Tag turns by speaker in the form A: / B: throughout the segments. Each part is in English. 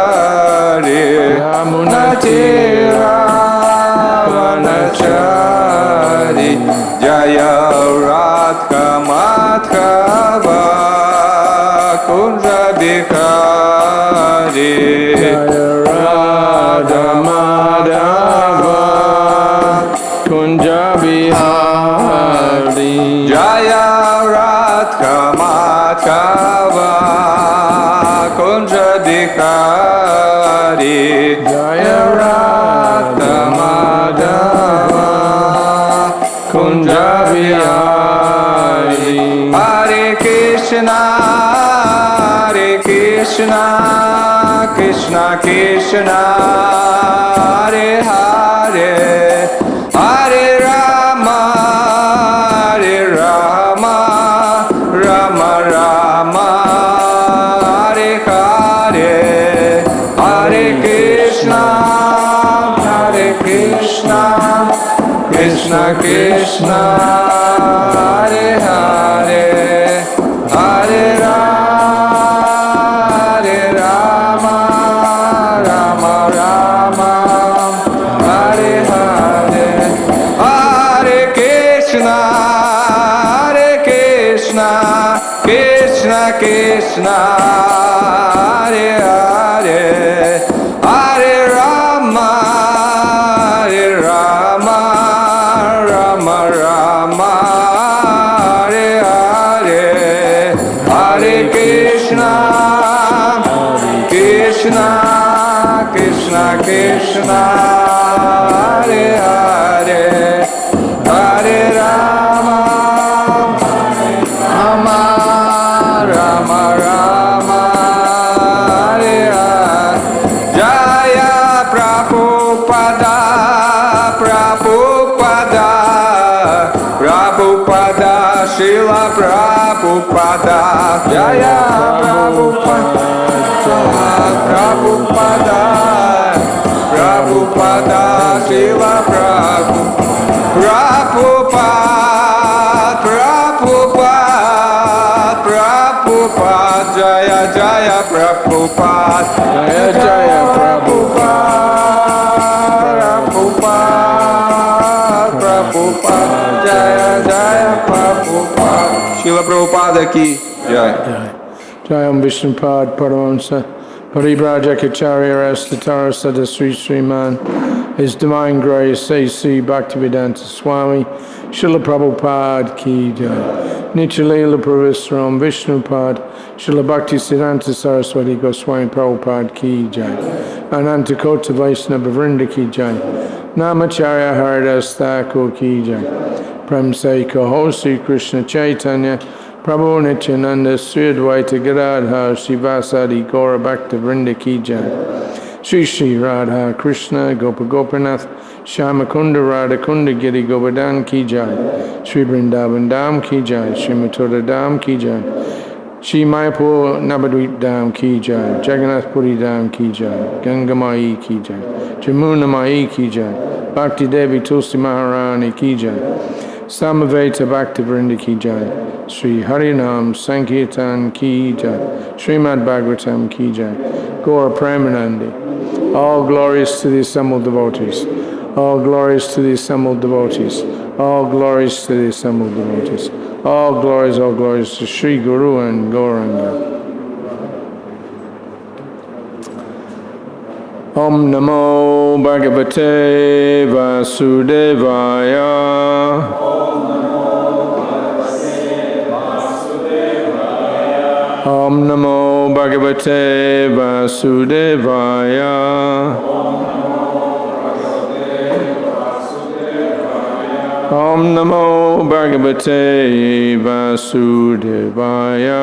A: Yamunatiravanachari Yamunatiravanachari Jaya Radha Madhava Kunja Bihari Jaya Radha Madhava Kunja Bihari Jaya Radha Madhava Kunja Bihari Jaya Radha Madhava Kunja Bihari Hare Krishna Krishna Krishna Hare Hare Hare Rama Rama Rama Hare Hare Hare Krishna Krishna Krishna Hare Hare Hare Rama Rama Rama Hare Hare Hare Krishna Krishna Krishna Hare Hare Hare Rama Rama Rama Hare Hare Hare Krishna Krishna Krishna Hare Hare Hare Rama Rama Rama Hare Hare Jaya Prabhupada Srila Prabhupada Jaya Prabhupada Srila Prabhupada Jaya Jaya Prabhupada Jaya Prabhupada Jaya Jaya Prabhupada Srila Prabhupada ki Jai
B: Jayam Vishnupad Paramahamsa Paribrajakacharya Rastatara Sada Sri Sriman His Divine Grace A.C. Bhaktivedanta Swami Srila Prabhupada ki Jai Nityalila Pravisram Vishnupad Srila Bhakti Siddhanta Saraswati Goswami Prabhupada ki Jai Ananta Kota Vaishnava Vrinda ki Jai Namacharya Haridas Thakur ki Jai Prem Se Kaho Sri Krishna Chaitanya Prabhu Nityananda Sri Advaita Gadadhar Srivasadi Gaura Bhakta Vrinda ki Jai Sri Sri Radha Krishna Gopa Gopinath Shamakunda Radha Kunda Giri Govardhan ki Jai Sri Vrindavan Dham ki Jai Sri Mathura Dham ki Jai Shri Mayapur Navadvip Dham ki Jai Jagannath Puri Dham ki Jai Ganga Mai ki Jai Jamuna Mai ki Jai Bhakti Devi Tulsi Maharani ki Jai Samaveta Bhakti Vrinda ki Jai Sri Harinam Sankirtan ki Jai Śrīmad-Bhāgavatam ki Jai Gaura Premanandi All glories to the assembled devotees All glories to the assembled devotees All glories to the assembled devotees all glories to Sri Guru and Gauranga. Om Namo Bhagavate Vasudevaya. Om Namo Bhagavate Vasudevaya. Om Namo Bhagavate Vasudevaya.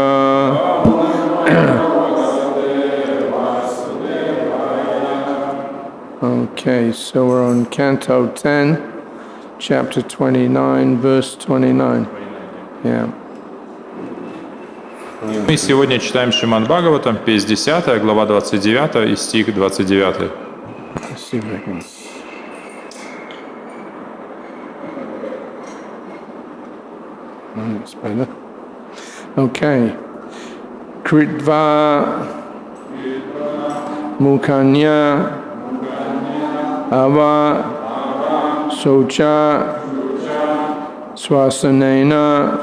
B: Okay, so we're on Canto 10, chapter 29, verse 29. Yeah.
C: Мы сегодня читаем Шримад-Бхагаватам, 50 глава 29 и стих 29.
B: That's better. Okay. Kritva Mukanya Ava Socha Swasanena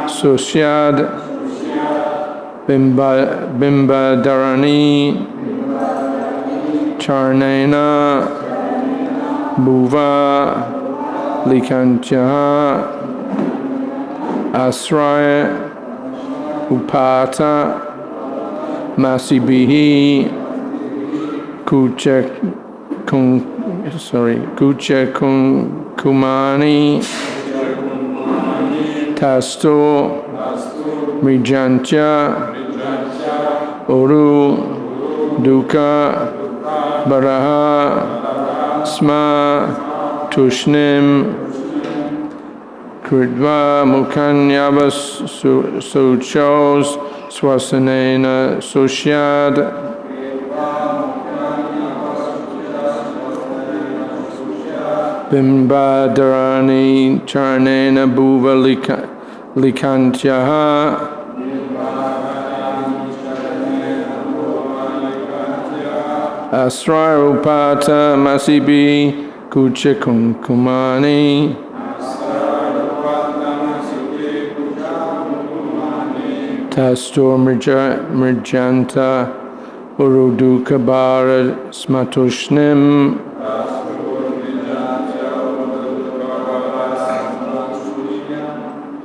B: Susyad Bimbadarani Charnena Bhuva Likantya Asraya Upata Masibihi Kucha Kumani Tasto Mrijantya Uru Duka Baraha Sma Tushnim Kritva Mukanyavas Suchos Swasanena Susyad Bimbadarani Charnena Bhuva Likantyaha Asraya Upata Masibi Kucha Kumani Tastur Mrijanta Uruduka Bara Smatushnim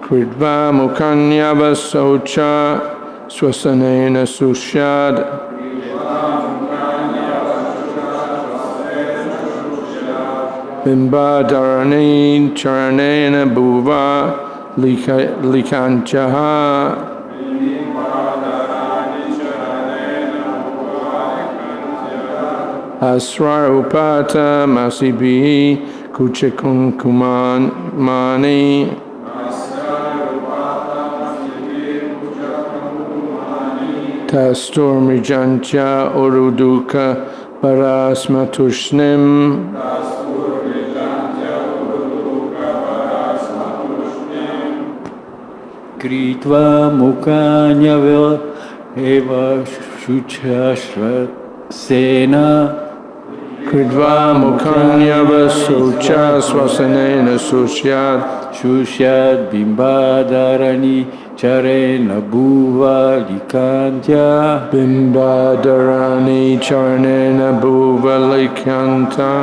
B: Kritva Mukanyava Socha Swasanena Sushad Bimbadarani Charnena Bhuva Likantyaha Asraya Upata Masibihi Kuchakumani Tastur Mrijantya Uruduka Parasmatushnim
D: Kritva Mukanyava Eva Shuchashva Sena
B: Kritva Mukanyava Sucha Swasanena Susyad
D: Shusyad Bimbadarani Charena Bhuva Likantya
B: Bimbadarani Charnena Bhuva Likanta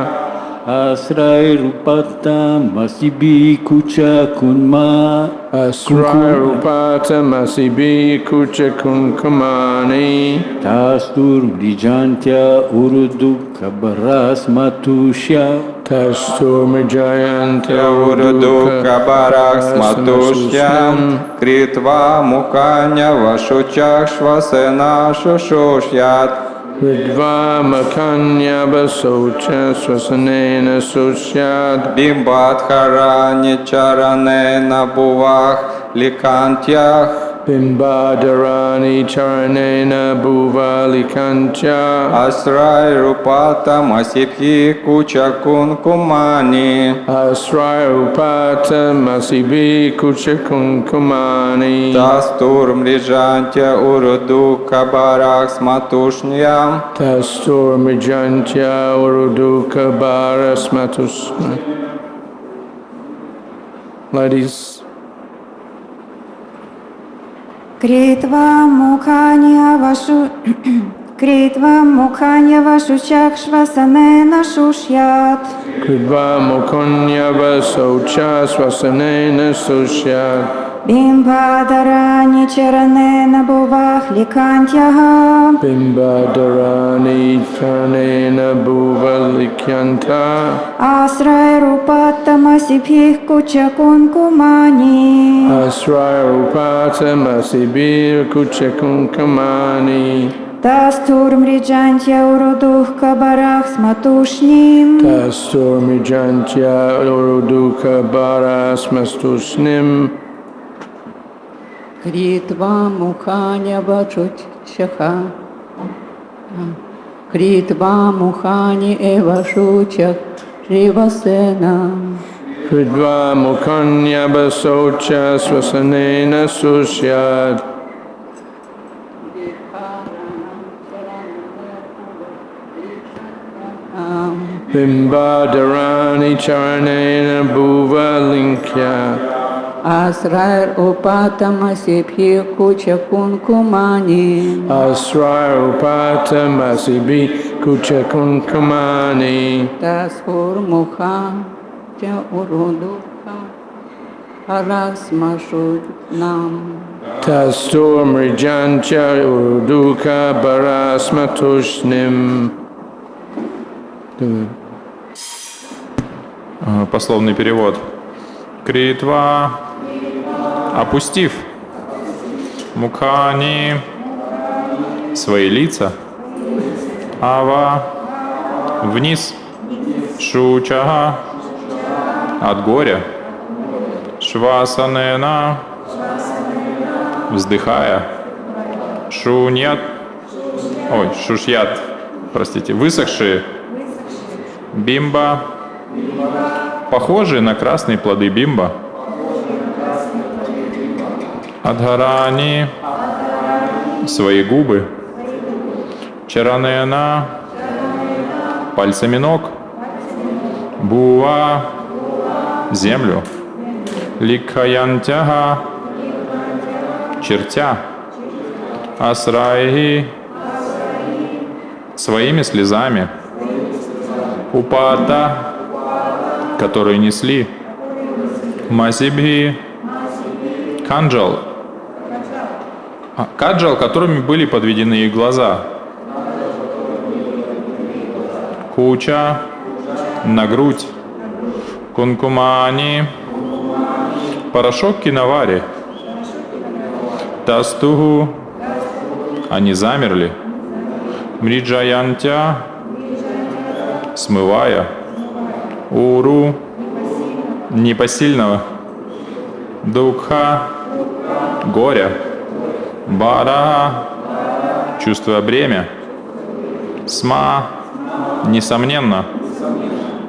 D: Asray Rupata Masibi Kucha Kunma
B: Asraya Rupata Masibi Kucha Kumani
D: Tastur Mrijantya Urudu Kabaras Matushya
B: Tastur Mrijantya
A: Uruduka Baraks Matushyan Kritva Mukanyava Shuchak Shvasena Shushusyat
B: Kritva Mukanyava Socha Swasanena Susyad
A: Bimbadharani Charanena Bhuvah Likantyah
B: Bimbadarani Charnena Bhuva Likantya
A: Asray Rupata Masibhi Kuchakun Kumani
B: Asraya Upata Masibi Kuchakumani
A: Tastur Mrijantya Uruduka Baraks Matushnyam
B: Tastur Mrijantya Uruduka Barasmatushna. Ladies,
E: Kritva Mukhanya Chakshvasanena Shusyat
B: Kritva Mukanyava Socha Swasanena Susyat
E: Bimbhadarani Charanena Bhuvah Likantyaha
B: Bimbadarani Charnena Bhuva Likyanta
E: Asraya Rupata Masibhih Kuchakun Kumani
B: Asraya Upata Masibi Kuchakumani
E: Tastur Mrijantya Uruduh Kabarach Smatushnim
B: Tastur Mrijantya Uruduka Barasmatushnim
F: Критва Муханя Вачучаха Критва Мухани Эва Шучак Шривасена
B: Kridva mukanya socha swasanena susyad. Bimbadarani charanena bhuva linkya.
F: Asrair upatamasibhi kucha kunkumani.
B: Asraya upata masibi kucha kunkumani.
F: Tasur mukha cha urudukha parasmashudnam.
B: Tastur mrijancha uruduka barasmatushnim.
C: Пословный перевод. Критва, опустив, мукхани, свои лица, ава, вниз, шучага, от горя, швасанена, вздыхая, шуньят, шушьят, простите, высохшие, бимба, похожие на красные плоды бимба. Адхарани, свои губы. Чаранена, пальцами ног. Бува, землю. Ликхаянтяга, чертя. Асрайги, своими слезами. Упата, которые несли. Масибхи, канджал, которыми были подведены их глаза. Куча, на грудь. Кункумани, порошок киновари. Тастугу, они замерли. Мриджаянтя, смывая. Уру, непосильного. Дукха, горя. Бара, чувствуя бремя. Сма, несомненно.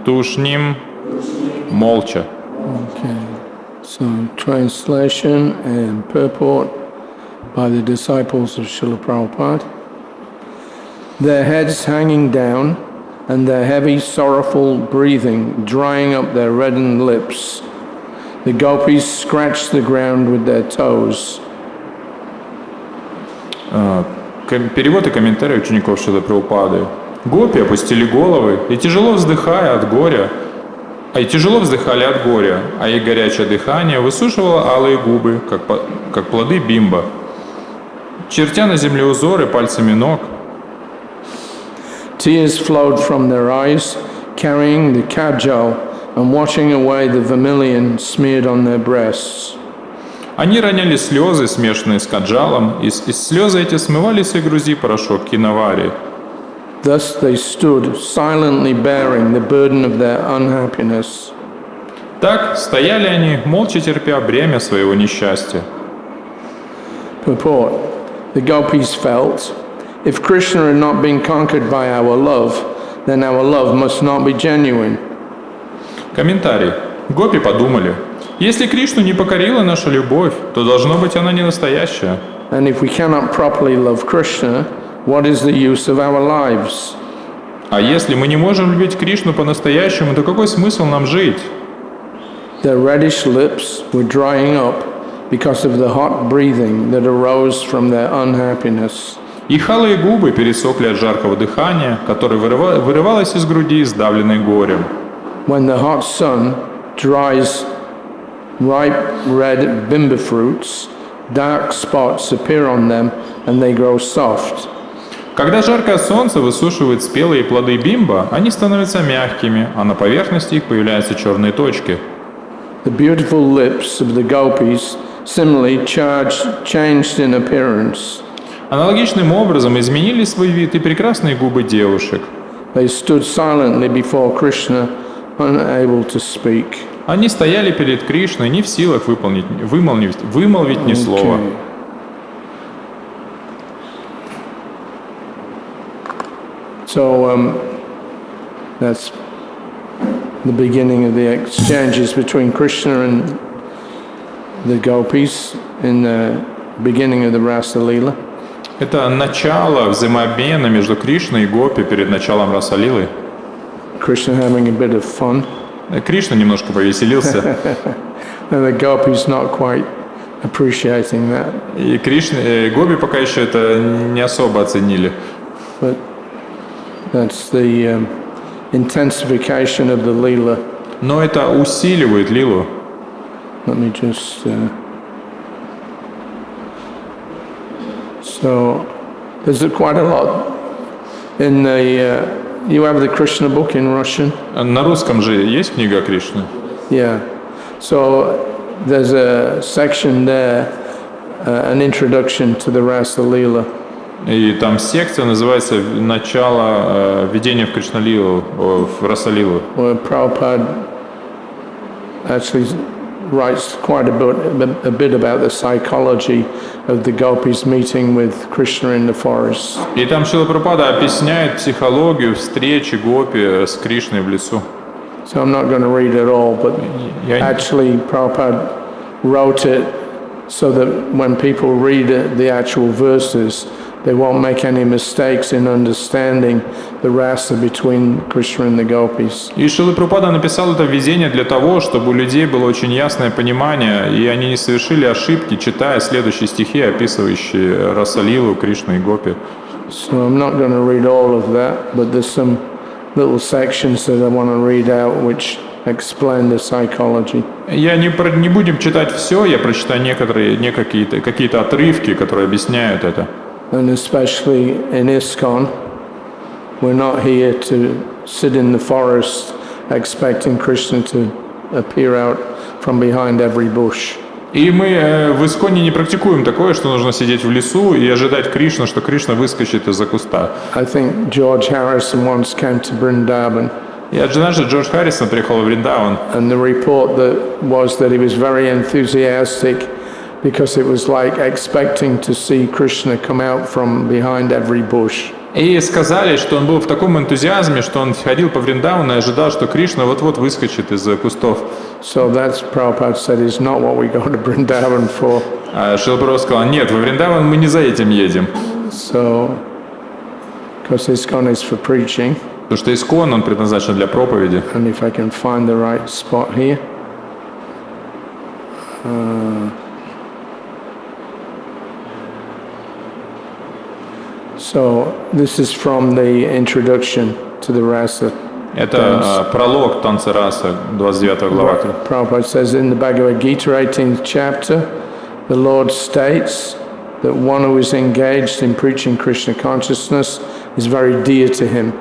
C: Тушним, молча.
B: Okay. So, translation and purport by the disciples of Srila Prabhupada. Their heads hanging down and their heavy, sorrowful breathing drying up their reddened lips. The gopis scratched the ground with their toes.
C: Перевод и комментарий учеников Шрилы Прабхупады. Гопи опустили головы и тяжело вздыхали от горя, а их горячее дыхание высушивало алые губы, как плоды бимба. Чертя на земле узоры пальцами ног.
B: Tears flowed from their eyes, carrying the kajal and washing away the vermilion smeared on their breasts.
C: Они роняли слезы, смешанные с каджалом, и слезы эти смывали с их груди порошок киновари.
B: Thus they stood, silently bearing the burden of their unhappiness.
C: Так стояли они, молча терпя бремя своего несчастья.
B: Purport. The gopis felt, if Krishna had not been conquered by our love, then our love must not be genuine.
C: Комментарий. Гопи подумали, если Кришну не покорила наша любовь, то должно быть она не настоящая.
B: And if we cannot properly love Krishna, what is the use of our lives?
C: А если мы не можем любить Кришну по-настоящему, то какой смысл нам жить?
B: Their reddish lips were drying up because of the hot breathing that arose from their unhappiness.
C: Их алые губы пересохли от жаркого дыхания, которое вырывалось из груди, сдавленной горем.
B: When the hot sun dries ripe red bimba fruits, dark spots appear on them and they grow soft.
C: Когда жаркое солнце высушивает спелые плоды бимба, они становятся мягкими, а на поверхности их появляются черные точки.
B: The beautiful lips of the gopis similarly changed in appearance.
C: Аналогичным образом изменили свой вид и прекрасные губы девушек.
B: They stood silently before Krishna, unable to speak.
C: Они стояли перед Кришной, не в силах вымолвить ни слова.
B: So that's the beginning of the exchanges between Krishna and the gopis in the beginning of the Rasa Leela.
C: Это начало взаимообмена между Кришной и Гопи перед началом Раса-лилы.
B: Krishna having a bit of fun.
C: Кришна немножко повеселился.
B: And the gopis not quite appreciating that.
C: И Гопи пока еще это не особо оценили.
B: But that's the intensification of the Leela.
C: Но это усиливает лилу.
B: Let me just... So, there's quite a lot in the... you have the Krishna book in Russian?
C: На русском же есть книга Кришны?
B: Yeah. So, there's a section there, an introduction to the Rasa Leela.
C: И там секция называется «Начало введения в Кришна-лилу», в Раса-лилу.
B: Where Prabhupada actually writes quite a bit about the psychology of the gopis meeting with Krishna in the forest.
C: И там Шрила Прабхупада объясняет психологию встречи Гопи с Кришной в лесу.
B: So I'm not going to read it all, but actually Prabhupada wrote it so that when people read the actual verses, they won't make any mistakes in understanding the rasa between Krishna and the gopis.
C: И Шрила Прабхупада написал это введение для того, чтобы у людей было очень ясное понимание, и они не совершили ошибки, читая следующие стихи, описывающие Раса-лилу, Кришну и Гопи.
B: So I'm not going to read all of that, but there's some little sections that I want to read out which explain the psychology.
C: Я не будем читать все, я прочитаю какие-то отрывки, которые объясняют это.
B: And especially in ISKCON, we're not here to sit in the forest expecting Krishna to appear out from behind every bush.
C: И мы в Исконе не практикуем такое, что нужно сидеть в лесу и ожидать Кришну, что Кришна выскочит из-за куста.
B: I think George Harrison once came to Vrindavan.
C: И однажды Джордж Харрисон приехал в Вриндаван.
B: And the report was that he was very enthusiastic because it was like expecting to see Krishna come out from behind every bush.
C: И сказали, что он был в таком энтузиазме, что он ходил по Вриндавану и ожидал, что Кришна вот-вот выскочит из кустов.
B: So that's Prabhupada said is not what we go to Vrindavan for.
C: А Шрила Прабхупада сказал: нет, во Вриндаван мы не за этим едем.
B: So, because ISKCON is for preaching.
C: Потому что Искон, он предназначен для проповеди.
B: And if I can find the right spot here. So this is from the introduction to the Rasa.
C: Это пролог танца раса, 29 глава.
B: Prabhupada says in the Bhagavad Gita, 18th chapter, the Lord states that one who is engaged in preaching Krishna consciousness is very dear to him.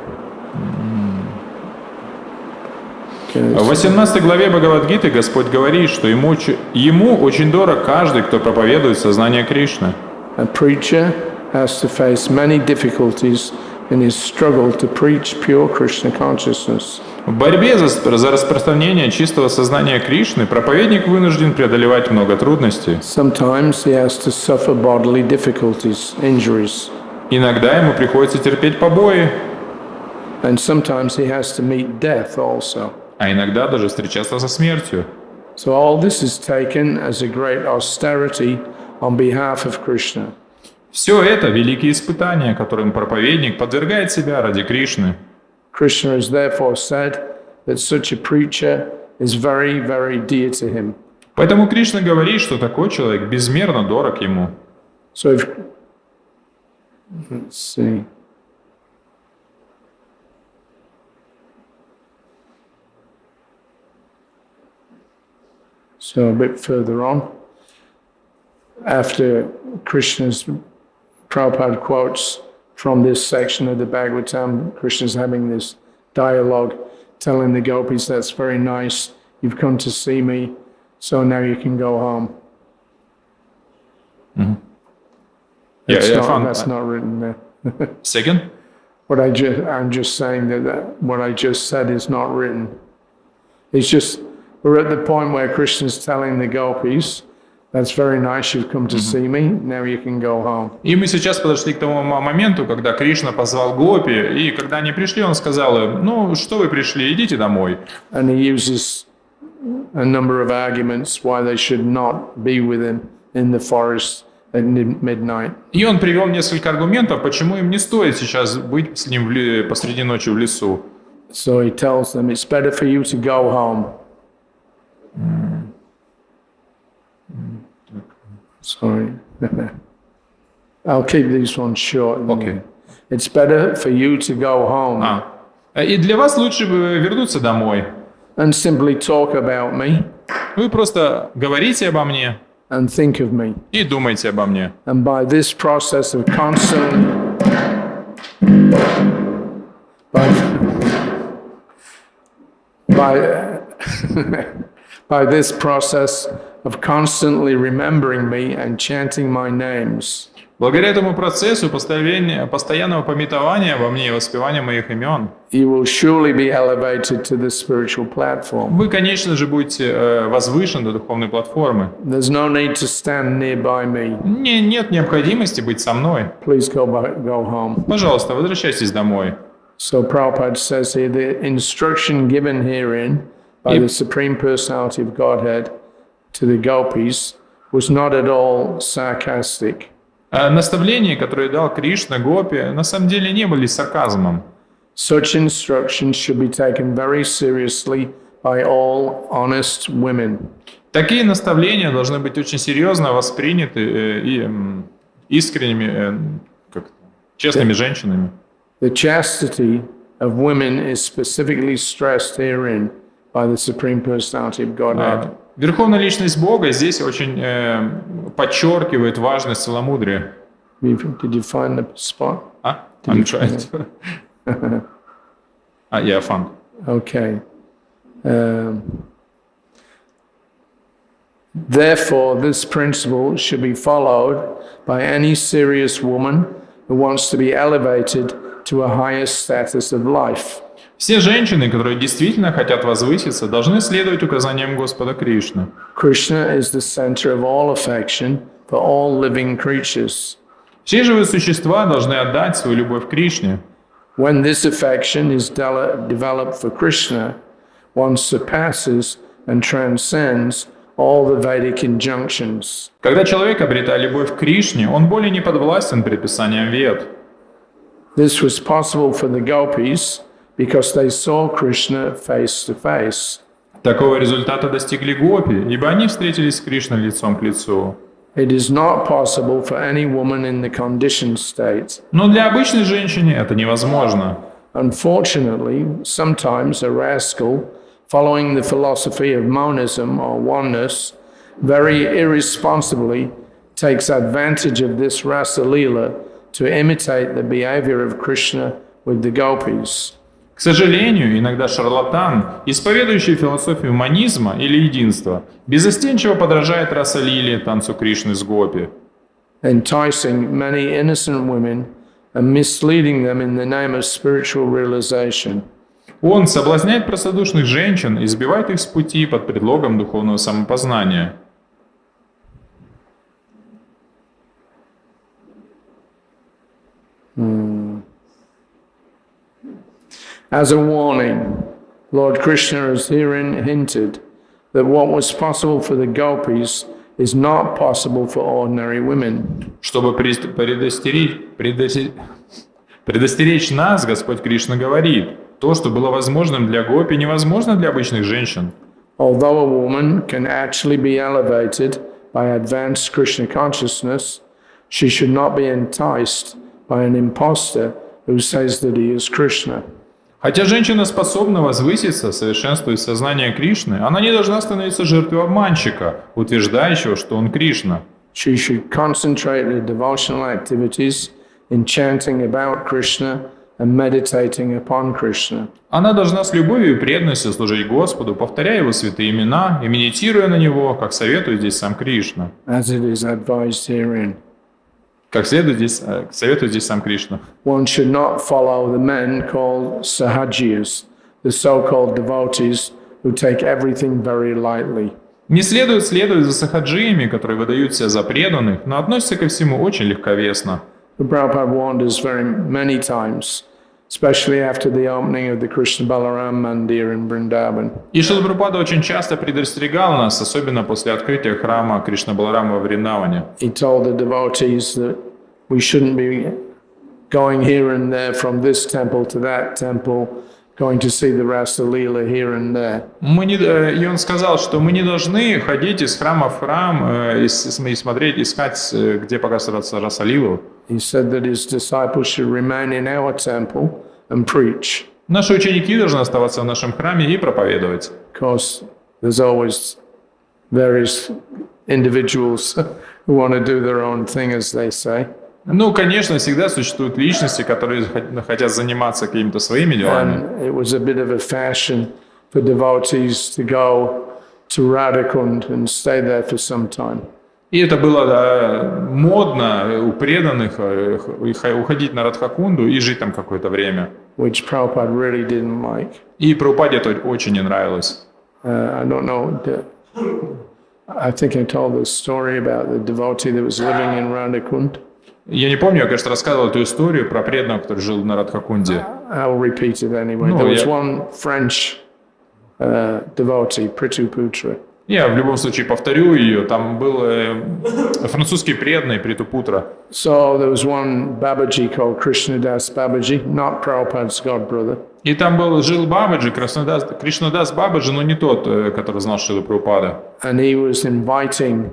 C: В 18 главе Бхагавад-гиты Господь говорит, что ему очень дорог каждый, кто проповедует сознание Кришны.
B: A preacher has to face many difficulties in his struggle to preach pure Krishna consciousness.
C: В борьбе за распространение чистого сознания Кришны проповедник вынужден преодолевать много трудностей.
B: Sometimes he has to suffer bodily difficulties, injuries.
C: Иногда ему приходится терпеть побои,
B: And sometimes he has to meet death also.
C: а иногда даже встречаться со смертью.
B: So all this is taken as a great austerity on behalf of Krishna.
C: Все это великие испытания, которым проповедник подвергает себя ради Кришны.
B: Krishna has therefore said that such a preacher is very, very dear to him.
C: Поэтому Кришна говорит, что такой человек безмерно дорог ему.
B: So if, let's see. So a bit further on, after Krishna's, Prabhupada quotes from this section of the Bhagavatam, Krishna's having this dialogue, telling the gopis, that's very nice, you've come to see me, so now you can go home.
C: Mm-hmm.
B: That's not written there.
C: Second?
B: I'm just saying that what I just said is not written. It's just, we're at the point where Krishna's telling the gopis That's very nice. You've come to see me. Now you can go home.
C: И мы сейчас подошли к тому моменту, когда Кришна позвал гопи, и когда они пришли, он сказал им: ну, что вы пришли, идите домой.
B: And he uses a number of arguments why they should not be with him in the forest at midnight.
C: И он привел несколько аргументов, почему им не стоит сейчас быть с ним посреди ночи в лесу.
B: So he tells them, it's better for you to go home. Sorry. I'll keep these ones short.
C: Okay.
B: It's better for you to go home
C: И для вас лучше бы вернуться домой.
B: and simply talk about me
C: Вы просто говорите обо мне
B: and think of me.
C: и думайте обо мне.
B: And by this process of by this process of constantly remembering me and chanting my names,
C: Благодаря этому процессу постоянного памятования обо мне и воспевания моих имен,
B: you will surely be elevated to the spiritual platform.
C: вы, конечно же, будете возвышены до духовной платформы.
B: There's no need to stand nearby me.
C: Нет необходимости быть со мной.
B: Please go home.
C: Пожалуйста, возвращайтесь домой.
B: So Prabhupada says here, the instruction given herein by the Supreme Personality of Godhead to the gopis was not at all sarcastic.
C: Наставления, которые дал Кришна гопи, на самом деле не были сарказмом.
B: Such instructions should be taken very seriously by all honest women.
C: Такие наставления должны быть очень серьезно восприняты и искренними, честными женщинами.
B: The chastity of women is specifically stressed herein by the Supreme Personality of Godhead.
C: Верховная личность Бога здесь очень подчеркивает важность целомудрия.
B: Did you find the spot?
C: I'm trying to. Yeah, fun.
B: Okay. Therefore, this principle should be followed by any serious woman who wants to be elevated to a higher status of life.
C: Все женщины, которые действительно хотят возвыситься, должны следовать указаниям Господа Кришны.
B: Krishna is the center of all affection for all living creatures.
C: Все живые существа должны отдать свою любовь Кришне.
B: When this affection is developed for Krishna, one surpasses and transcends all the Vedic injunctions.
C: Когда человек обретает любовь к Кришне, он более не подвластен предписаниям Вед.
B: This was possible for the gopis because they saw Krishna face to face.
C: Такого результата достигли гопи, ибо они встретились с Кришной лицом к лицу.
B: It is not possible for any woman in the conditioned state.
C: Но для обычной женщины это невозможно.
B: Unfortunately, sometimes a rascal, following the philosophy of monism or oneness, very irresponsibly takes advantage of this rasa leela to imitate the behavior of Krishna with the gopis.
C: К сожалению, иногда шарлатан, исповедующий философию монизма или единства, беззастенчиво подражает раса-лиле, танцу Кришны с гопи,
B: enticing many innocent women and misleading them in the name of spiritual realization.
C: Он соблазняет простодушных женщин и сбивает их с пути под предлогом духовного самопознания.
B: As a warning, Lord Krishna has herein hinted that what was possible for the gopis is not possible for ordinary women.
C: Чтобы предостеречь нас, Господь Кришна говорит, то, что было возможным для гопи, невозможно для обычных женщин.
B: Although a woman can actually be elevated by advanced Krishna consciousness, she should not be enticed by an impostor who says that he is Krishna.
C: Хотя женщина способна возвыситься, совершенствуя сознание Кришны, она не должна становиться жертвой обманщика, утверждающего, что он Кришна.
B: She should concentrate her devotional activities in chanting about Krishna and meditating upon Krishna.
C: Она должна с любовью и преданностью служить Господу, повторяя Его святые имена и медитируя на Него, как советует здесь сам Кришна.
B: As it is advised herein.
C: Как советует здесь сам Кришна.
B: One should not follow the men called sahajiyas, the so-called devotees who take everything very lightly.
C: Не следует следовать за сахаджиями, которые выдают себя за преданных, но относятся ко всему очень легковесно.
B: But Prabhupada warned us very many times, especially after the opening of the Krishna Balaram Mandir in Vrindavan.
C: И Шрила Прабхупада очень часто предостерегал нас, особенно после открытия храма Кришна-Баларама во Вриндаване.
B: He told the devotees that we shouldn't be going here and there from this temple to that temple, going to see the Rasa Leela here and there.
C: И он сказал, что мы не должны ходить из храма в храм и смотреть, искать, где показывается Раса-лилу.
B: He said that his disciples should remain in our temple and preach.
C: Наши ученики должны оставаться в нашем храме и проповедовать.
B: Of course, there's always various individuals who want to do their own thing, as they say.
C: Ну, конечно, всегда существуют личности, которые хотят заниматься какими-то своими делами.
B: And it was a bit of a fashion for devotees to go to Radhakund and stay there for some time.
C: И это было модно у преданных уходить на Радхакунду и жить там какое-то время.
B: Which Prabhupada really didn't like.
C: И Прабхупаде это очень не нравилось.
B: I don't know. I think I told the story about the devotee that was living in Radhakund.
C: Я не помню, я, конечно, рассказывал эту историю про преданного, который жил на Радхакунде.
B: I'll repeat it anyway. There was one French devotee, Prithuputra.
C: Я в любом случае повторю ее. Там был французский преданный Притупутра.
B: So there was one Babaji called Krishna-das Babaji, not Prabhupada's god brother.
C: И там жил Бабаджи, Кришнадас Бабаджи, но не тот, который знал Шрилу Прабхупада.
B: And he was inviting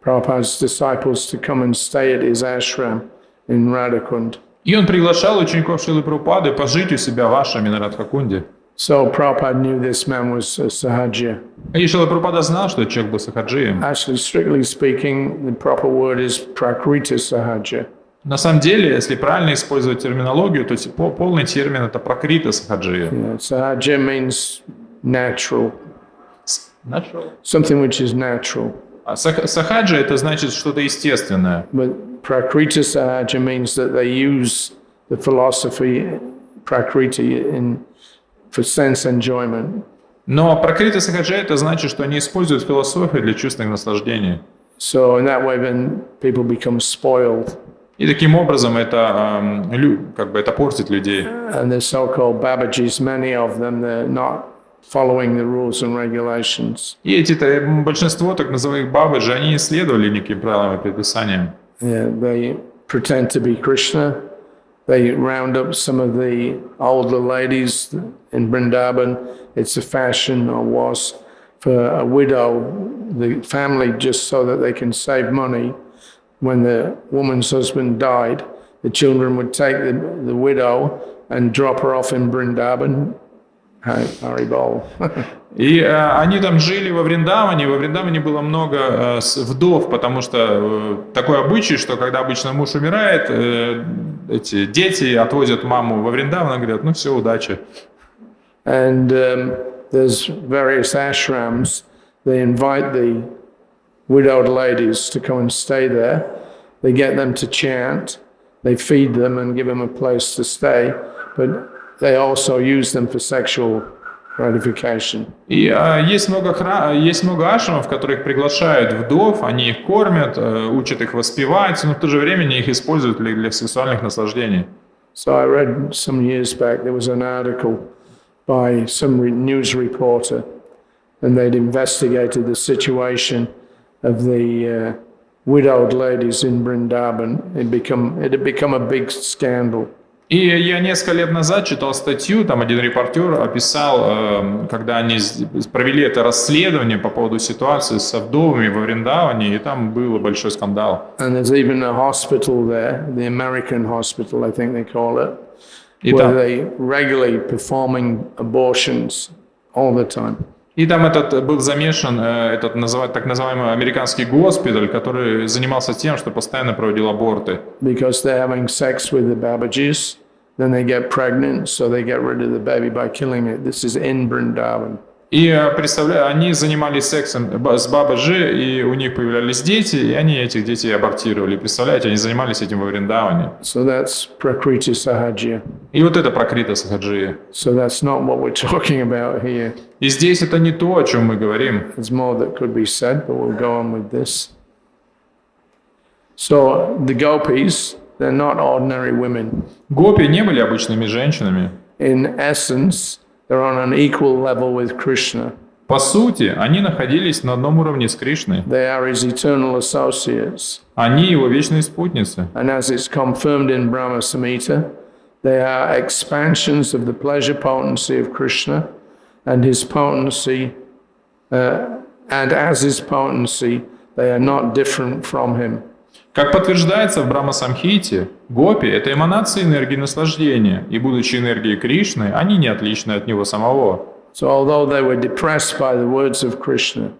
B: Prabhupada's disciples to come and stay at his ashram in Radhakund.
C: И он приглашал учеников Шрилы Прабхупады пожить у себя в ашраме на Радхакунде.
B: So Prabhupada knew this man was a Sahaja.
C: И Шрила Прабхупада знал, что этот человек был сахаджием.
B: Actually, strictly speaking, the proper word is Prakrita Sahaja.
C: На самом деле, если правильно использовать терминологию, то полный термин это пракрита сахаджия.
B: Yeah, Sahaja means natural. Something which is natural.
C: А сахаджа это значит что-то естественное.
B: But Prakrita Sahaja means that they use the philosophy Prakriti for sense enjoyment.
C: Но пракрита сахаджа это значит, что они используют философию для чувственных наслаждений.
B: So in that way, then people become spoiled.
C: И таким образом это это портит людей.
B: And the so-called Babajis, many of them, they're not following the rules and regulations.
C: И большинство так называемых бабаджи, они не следовали никаким правилам и предписаниям.
B: Yeah, they pretend to be Krishna. They round up some of the older ladies in Vrindavan. It's a fashion, or was, for a widow, the family, just so that they can save money. When the woman's husband died, the children would take the widow and drop her off in Vrindavan. Haribol.
C: И они там жили во Вриндаване. Во Вриндаване было много вдов, потому что такой обычай, что когда обычно муж умирает, эти дети отвозят маму во Вриндаван и говорят, ну все, удачи.
B: And there's various ashrams. They invite the widowed ladies to come and stay there. They get them to chant. They feed them and give them a place to stay. But they also use them for sexual gratification.
C: И есть много ашрамов, в которых приглашают вдов, они их кормят, учат их воспевать, но в то же время они их используют для сексуальных наслаждений.
B: So I read some years back, there was an article by some news reporter, and they'd investigated the situation of the widowed ladies in Vrindavan. It had become a big scandal.
C: И я несколько лет назад читал статью, там один репортер описал, когда они провели это расследование по поводу ситуации со вдовами во Вриндаване, и там был большой скандал.
B: And there's even a hospital there, the American hospital, I think they call it, where they regularly performing abortions all the time.
C: И там был замешан так называемый американский госпиталь, который занимался тем, что постоянно проводил аборты.
B: Because they're having sex with the Babajis, then they get pregnant, so they get rid of the baby by killing it. This is in Vrindavan.
C: И они занимались сексом с Бабаджи, и у них появлялись дети, и они этих детей абортировали. Представляете, они занимались этим во Вриндаване.
B: So that's Prakriti Sahaja.
C: И вот это пракрита сахаджия.
B: So that's not what we're talking about here.
C: И здесь это не то, о чем мы говорим.
B: There's more that could be said, but we'll go on with this. So the gopis, they're not ordinary women.
C: Гопи не были обычными женщинами.
B: In essence, they're on an equal level with Krishna.
C: По сути, они находились на одном уровне с Кришной.
B: They are his eternal associates.
C: Они его вечные спутницы.
B: And as it's confirmed in Brahma Samhita, they are expansions of the pleasure potency of Krishna, and his potency, and as his potency, they are not different from him.
C: Как подтверждается в Брахма-самхите, гопи – это эманации энергии наслаждения, и, будучи энергией Кришны, они не отличны от него самого.
B: So although they were depressed by the words of Krishna,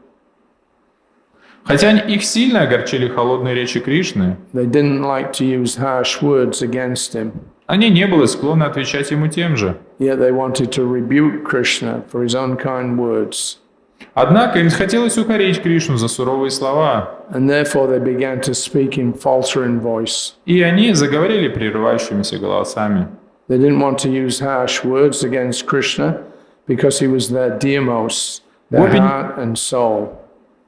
C: Хотя их сильно огорчили холодные речи Кришны,
B: they didn't like to use harsh words against him.
C: они не были склонны отвечать ему тем же.
B: Yet they wanted to rebuke Krishna for his unkind words.
C: Однако им хотелось укорить Кришну за суровые слова,
B: And therefore they began to speak in faltering voice.
C: и они заговорили прерывающимися голосами.
B: They didn't want to use harsh words against Krishna because he was their dearmost, their heart and soul.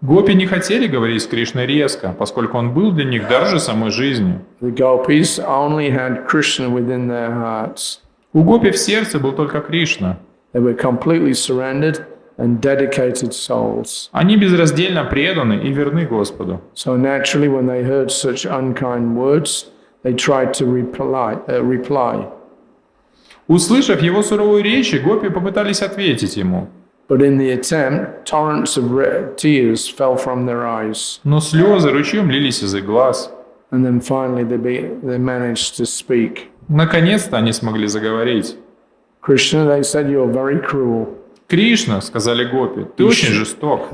C: Гопи не хотели говорить с Кришной резко, поскольку он был для них дороже самой жизни.
B: The gopis only had Krishna within their hearts.
C: У гопи в сердце был только Кришна.
B: They were completely surrendered and dedicated souls.
C: Они безраздельно преданы и верны Господу.
B: So naturally, when they heard such unkind words, they tried to reply.
C: Услышав его суровые речи, гопи попытались ответить ему.
B: But in the attempt, torrents of tears fell from their eyes.
C: Но слезы ручьем лились из их глаз.
B: And then finally they managed to speak.
C: Наконец-то они смогли заговорить.
B: Krishna, they said, you're very cruel.
C: Кришна, сказали гопи, ты очень жесток.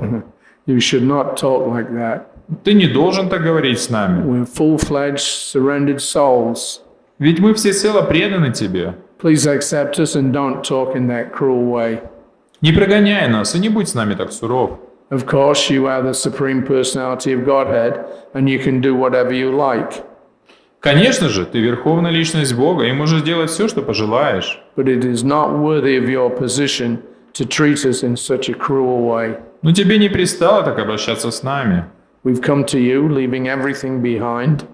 B: You should not talk like that.
C: Ты не должен так говорить с нами.
B: We're full-fledged, surrendered souls.
C: Ведь мы всецело преданы тебе.
B: Please accept us and don't talk in that cruel way.
C: Не прогоняй нас и не будь с нами так суров.
B: Of course, you are the supreme personality of Godhead, and you can do whatever you like.
C: Конечно же, ты верховная личность Бога и можешь делать все, что пожелаешь.
B: But it is not worthy of your position to treat us in such a cruel way.
C: Но тебе не пристало так обращаться с нами.
B: We've come to you, leaving everything behind,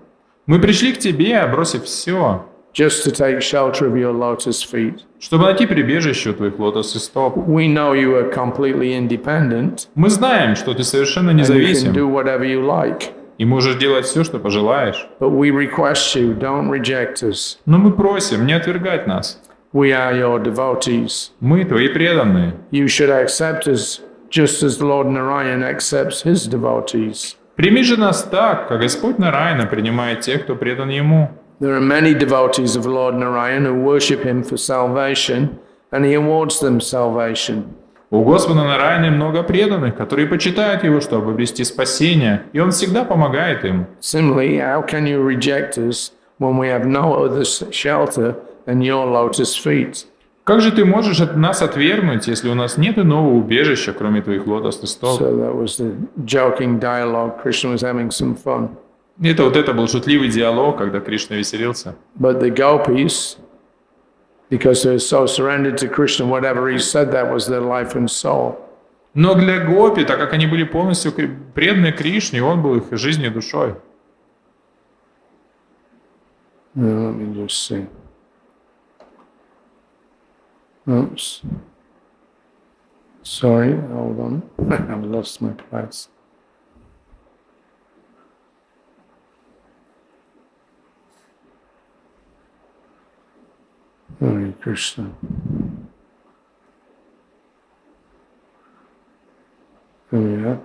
C: Мы пришли к тебе, бросив все,
B: just to take shelter of your lotus feet.
C: чтобы найти прибежище у твоих лотосных стоп.
B: We know you are completely independent,
C: Мы знаем, что ты совершенно
B: and you can
C: независим
B: do whatever you like.
C: и можешь делать все, что пожелаешь.
B: But we request you, don't reject us.
C: Но мы просим не отвергать нас.
B: We are your devotees.
C: Мы твои преданные.
B: You should accept us just as Lord Narayan accepts his devotees.
C: Прими же нас так, как Господь Нараяна принимает тех, кто предан Ему.
B: There are many devotees of Lord Narayan who worship him for salvation, and he awards them salvation.
C: У Господа Нараяны много преданных, которые почитают Его, чтобы обрести спасение, и Он всегда помогает им.
B: Similarly, how can you reject us when we have no other shelter than your lotus feet?
C: Как же ты можешь от нас отвергнуть, если у нас нет иного убежища, кроме твоих лотосных стоп?
B: So that was the joking dialogue. Krishna was having some fun.
C: Это был шутливый диалог, когда Кришна веселился.
B: But the gopis, because they're so surrendered to Krishna, whatever he said, that was their life and soul.
C: Но для гопи, так как они были полностью преданы Кришне, Он был их жизнью и душой.
B: Let me just see. Oops. Sorry, hold on. I've lost my place. Hare Krishna. Here we are.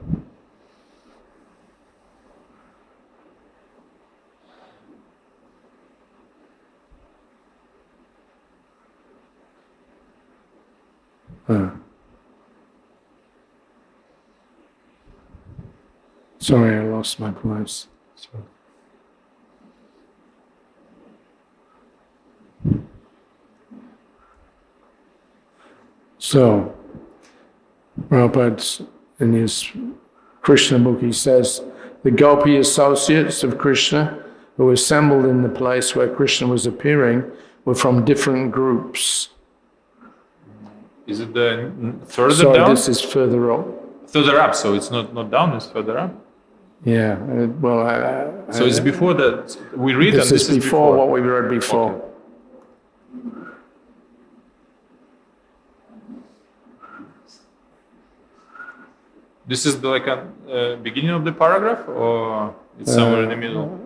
B: Sorry, I lost my place. So, Prabhupada, in his Krishna book, he says, the Gopi associates of Krishna who assembled in the place where Krishna was appearing were from different groups.
C: Is it the further
B: Sorry,
C: down?
B: this is further up.
C: Further up, so it's not down, it's further up.
B: Yeah, well,
C: So it's before that we read,
B: this
C: and
B: is before what we read before.
C: Okay. This is like a beginning of the paragraph, or it's somewhere in the middle?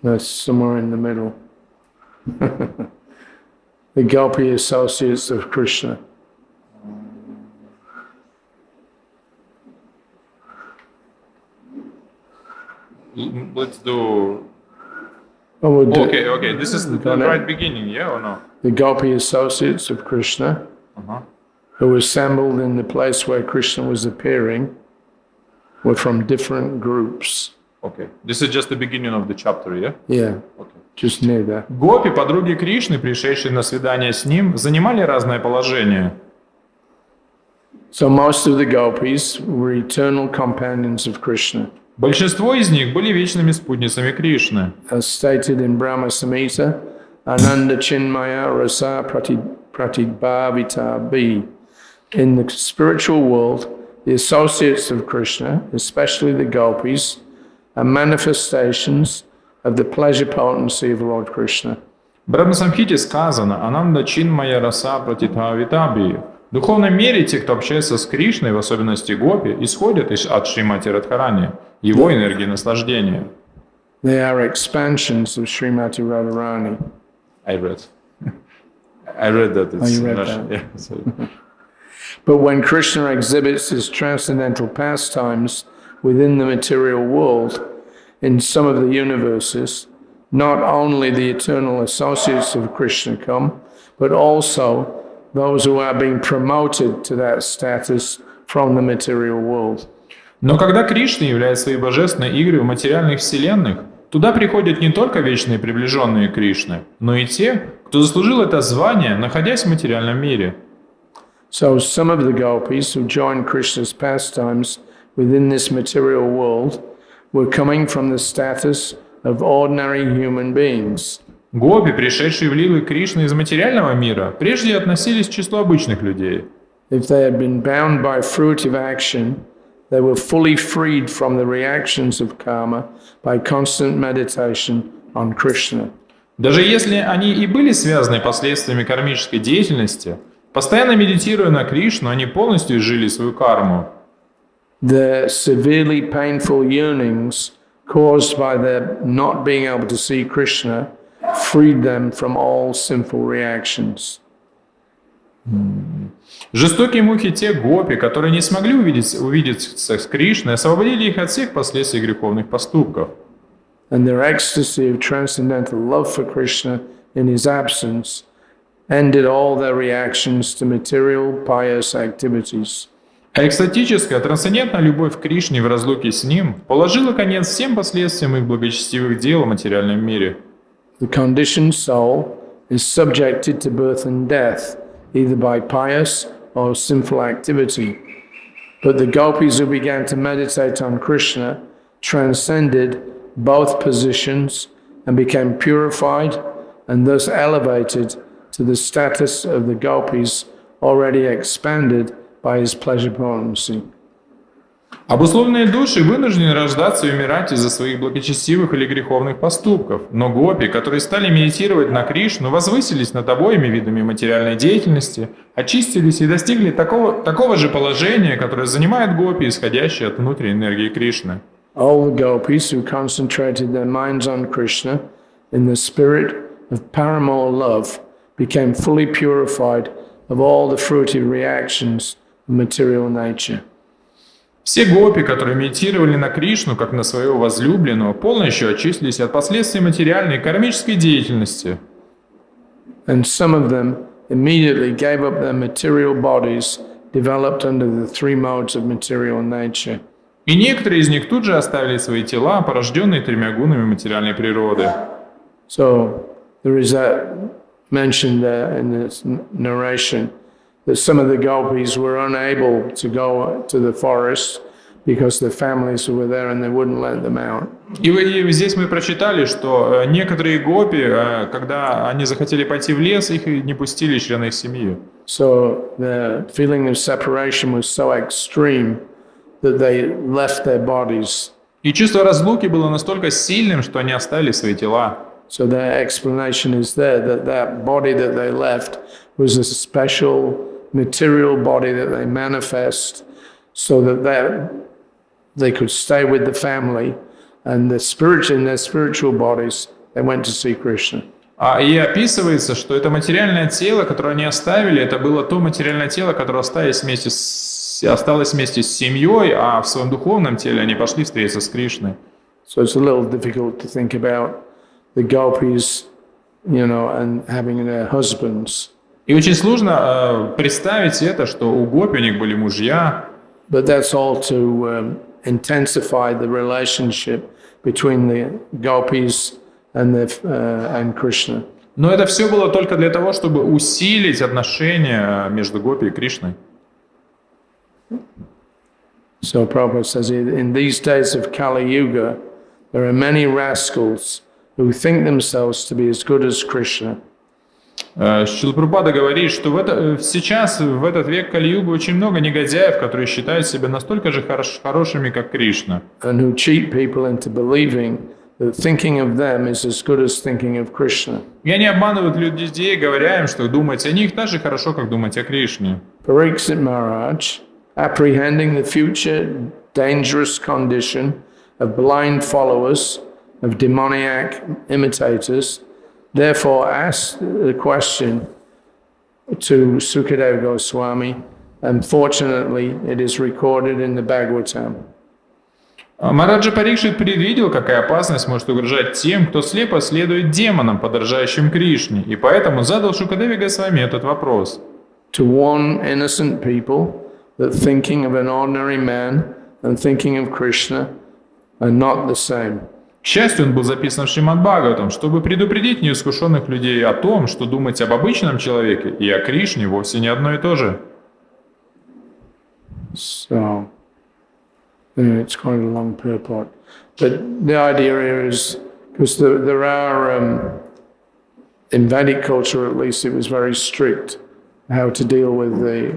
B: That's somewhere in the middle. The Gopi associates of Krishna.
C: Let's do.
B: Oh, we'll do
C: Okay. This is the
B: Got it.
C: right beginning, yeah or no?
B: the Gopi associates of Krishna, who assembled in the place where Krishna was appearing, were from different groups.
C: Okay. This is just the beginning of the chapter, yeah?
B: Yeah,
C: Okay.
B: just near there.
C: Гопи, подруги Кришны, пришедшие на свидание с ним, занимали разное положение.
B: So most of the Gopis were eternal companions of Krishna.
C: Большинство из них были вечными спутницами Кришны.
B: As stated in Brahma Samhita, Ananda Chinmaya Rasa Pratibhavita B. In the spiritual world, the associates of Krishna, especially the Gopis, are manifestations of the pleasure potency of Lord Krishna.
C: В Брахма-самхите сказано «Ананда чинмая раса пратитхавитабhi». В духовном мире те, кто общается с Кришной, в особенности гопи, исходят от Шримати-Радхарани, его энергии наслаждения.
B: They are expansions of Śrīmati Radharani.
C: I read that. It's
B: you read
C: Russian.
B: that.
C: Yeah, sorry.
B: But when Krishna exhibits his transcendental pastimes within the material world, in some of the universes, not only the eternal associates of Krishna come, but also those who are being promoted to that status from the material world.
C: Но когда Кришна являет свои божественные игры в материальных вселенных, туда приходят не только вечные приближенные Кришны, но и те, кто заслужил это звание, находясь в материальном мире.
B: So some of the gopis who joined Krishna's pastimes within this material world were coming from the status of ordinary human beings.
C: Гопи, пришедшие в лилы Кришны из материального мира, прежде относились к числу обычных людей.
B: If they had been bound by fruitive action, they were fully freed from the reactions of karma by constant meditation on Krishna.
C: Даже если они и были связаны последствиями кармической деятельности, постоянно медитируя на Кришну, они полностью изжили свою карму.
B: The severely painful yearnings caused by their not being able to see Krishna freed them from all sinful reactions.
C: Жестокие муки тех гопи, которые не смогли увидеться с Кришной, освободили их от всех последствий греховных поступков.
B: And their ecstasy of transcendental love for Krishna in his absence ended all their reactions to material pious activities.
C: А экстатическая, трансцендентная любовь к Кришне в разлуке с Ним положила конец всем последствиям их благочестивых дел в материальном мире.
B: The conditioned soul is subjected to birth and death, either by pious or sinful activity. But the gopis who began to meditate on Krishna transcended both positions and became purified and thus elevated to the status of the gopis already expanded by his pleasure potency.
C: Обусловленные души вынуждены рождаться и умирать из-за своих благочестивых или греховных поступков, но гопи, которые стали медитировать на Кришну, возвысились над обоими видами материальной деятельности, очистились и достигли такого же положения, которое занимает гопи, исходящие от внутренней энергии Кришны.
B: All the gopis who concentrated their minds on Krishna in the spirit of paramour love became fully purified of all the fruitive reactions of material nature.
C: Все гопи, которые медитировали на Кришну, как на своего возлюбленного, полностью очистились от последствий материальной и кармической деятельности.
B: And some of them immediately gave up their material bodies developed under the three modes of material nature.
C: И некоторые из них тут же оставили свои тела, порожденные тремя гунами материальной природы.
B: So there is that mentioned there in this narration that some of the gopis were unable to go to the forest because their families were there and they wouldn't let them out.
C: И здесь мы прочитали, что некоторые гопи, когда они захотели пойти в лес, их не пустили члены их семьи.
B: So the feeling of separation was so extreme that they left their bodies.
C: И чувство разлуки было настолько сильным, что они оставили свои тела.
B: So their explanation is there that that body that they left was a special material body that they manifest so that they could stay with the family, and in their spiritual bodies they went to see Krishna.
C: И описывается, что это материальное тело, которое они оставили, это было то материальное тело, которое осталось вместе с семьей, а в своем духовном теле они пошли встретиться с Кришной.
B: So it's a little difficult to think about the gopis, and having their husbands.
C: И очень сложно представить это, что у гопи у них были мужья.
B: But that's all to intensify the relationship between the gopis and Krishna.
C: Но это все было только для того, чтобы усилить отношения между гопи и Кришной.
B: So Prabhu says, in these days of Kali Yuga, there are many rascals who think themselves to be as good as Krishna.
C: Шрила Прабхупада говорит, что сейчас, в этот век Кали-югы, очень много негодяев, которые считают себя настолько же хорошими, как Кришна.
B: And who cheat people into believing that thinking of them is as good as thinking of Krishna.
C: И они обманывают людей, говоря им, что думать о них так же хорошо, как думать о Кришне.
B: Pariksit Maharaj, apprehending the future dangerous condition of blind followers, of demoniac imitators, therefore asked the question to Sukadeva Goswami, and fortunately it is recorded in the Bhagavatam.
C: Махараджа Парикшит предвидел, какая опасность может угрожать тем, кто слепо следует демонам, подражающим Кришне, и поэтому задал Шукадеве Госвами этот вопрос.
B: To warn innocent people that thinking of an ordinary man and thinking of Krishna are not the same.
C: К счастью, он был записан в Śrīmad-Bhāgavatam, чтобы предупредить неискушенных людей о том, что думать об обычном человеке и о Кришне вовсе не одно и то же.
B: So, it's quite a long purport. But the idea here is, because there are, in Vedic culture at least, it was very strict how to deal with the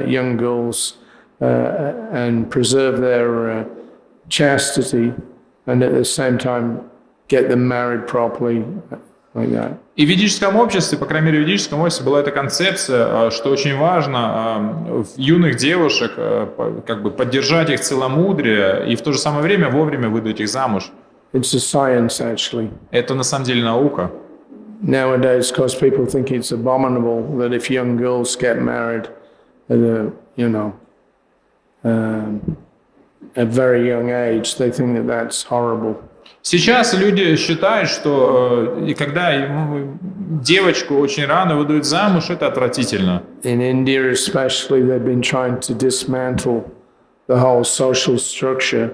B: young girls and preserve their chastity, and at the same time get them married properly, like that.
C: И в ведическом обществе, по крайней мере в ведическом обществе, была эта концепция, что очень важно в юных девушек как бы поддержать их целомудрие и в то же самое время вовремя выдать их замуж.
B: It's a science, actually.
C: Это на самом деле наука.
B: Nowadays, because people think it's abominable that if young girls get married at a very young age, they think that that's horrible.
C: Сейчас люди считают, что и когда девочку очень рано выдают замуж, это отвратительно.
B: In India especially, they've been trying to dismantle the whole social structure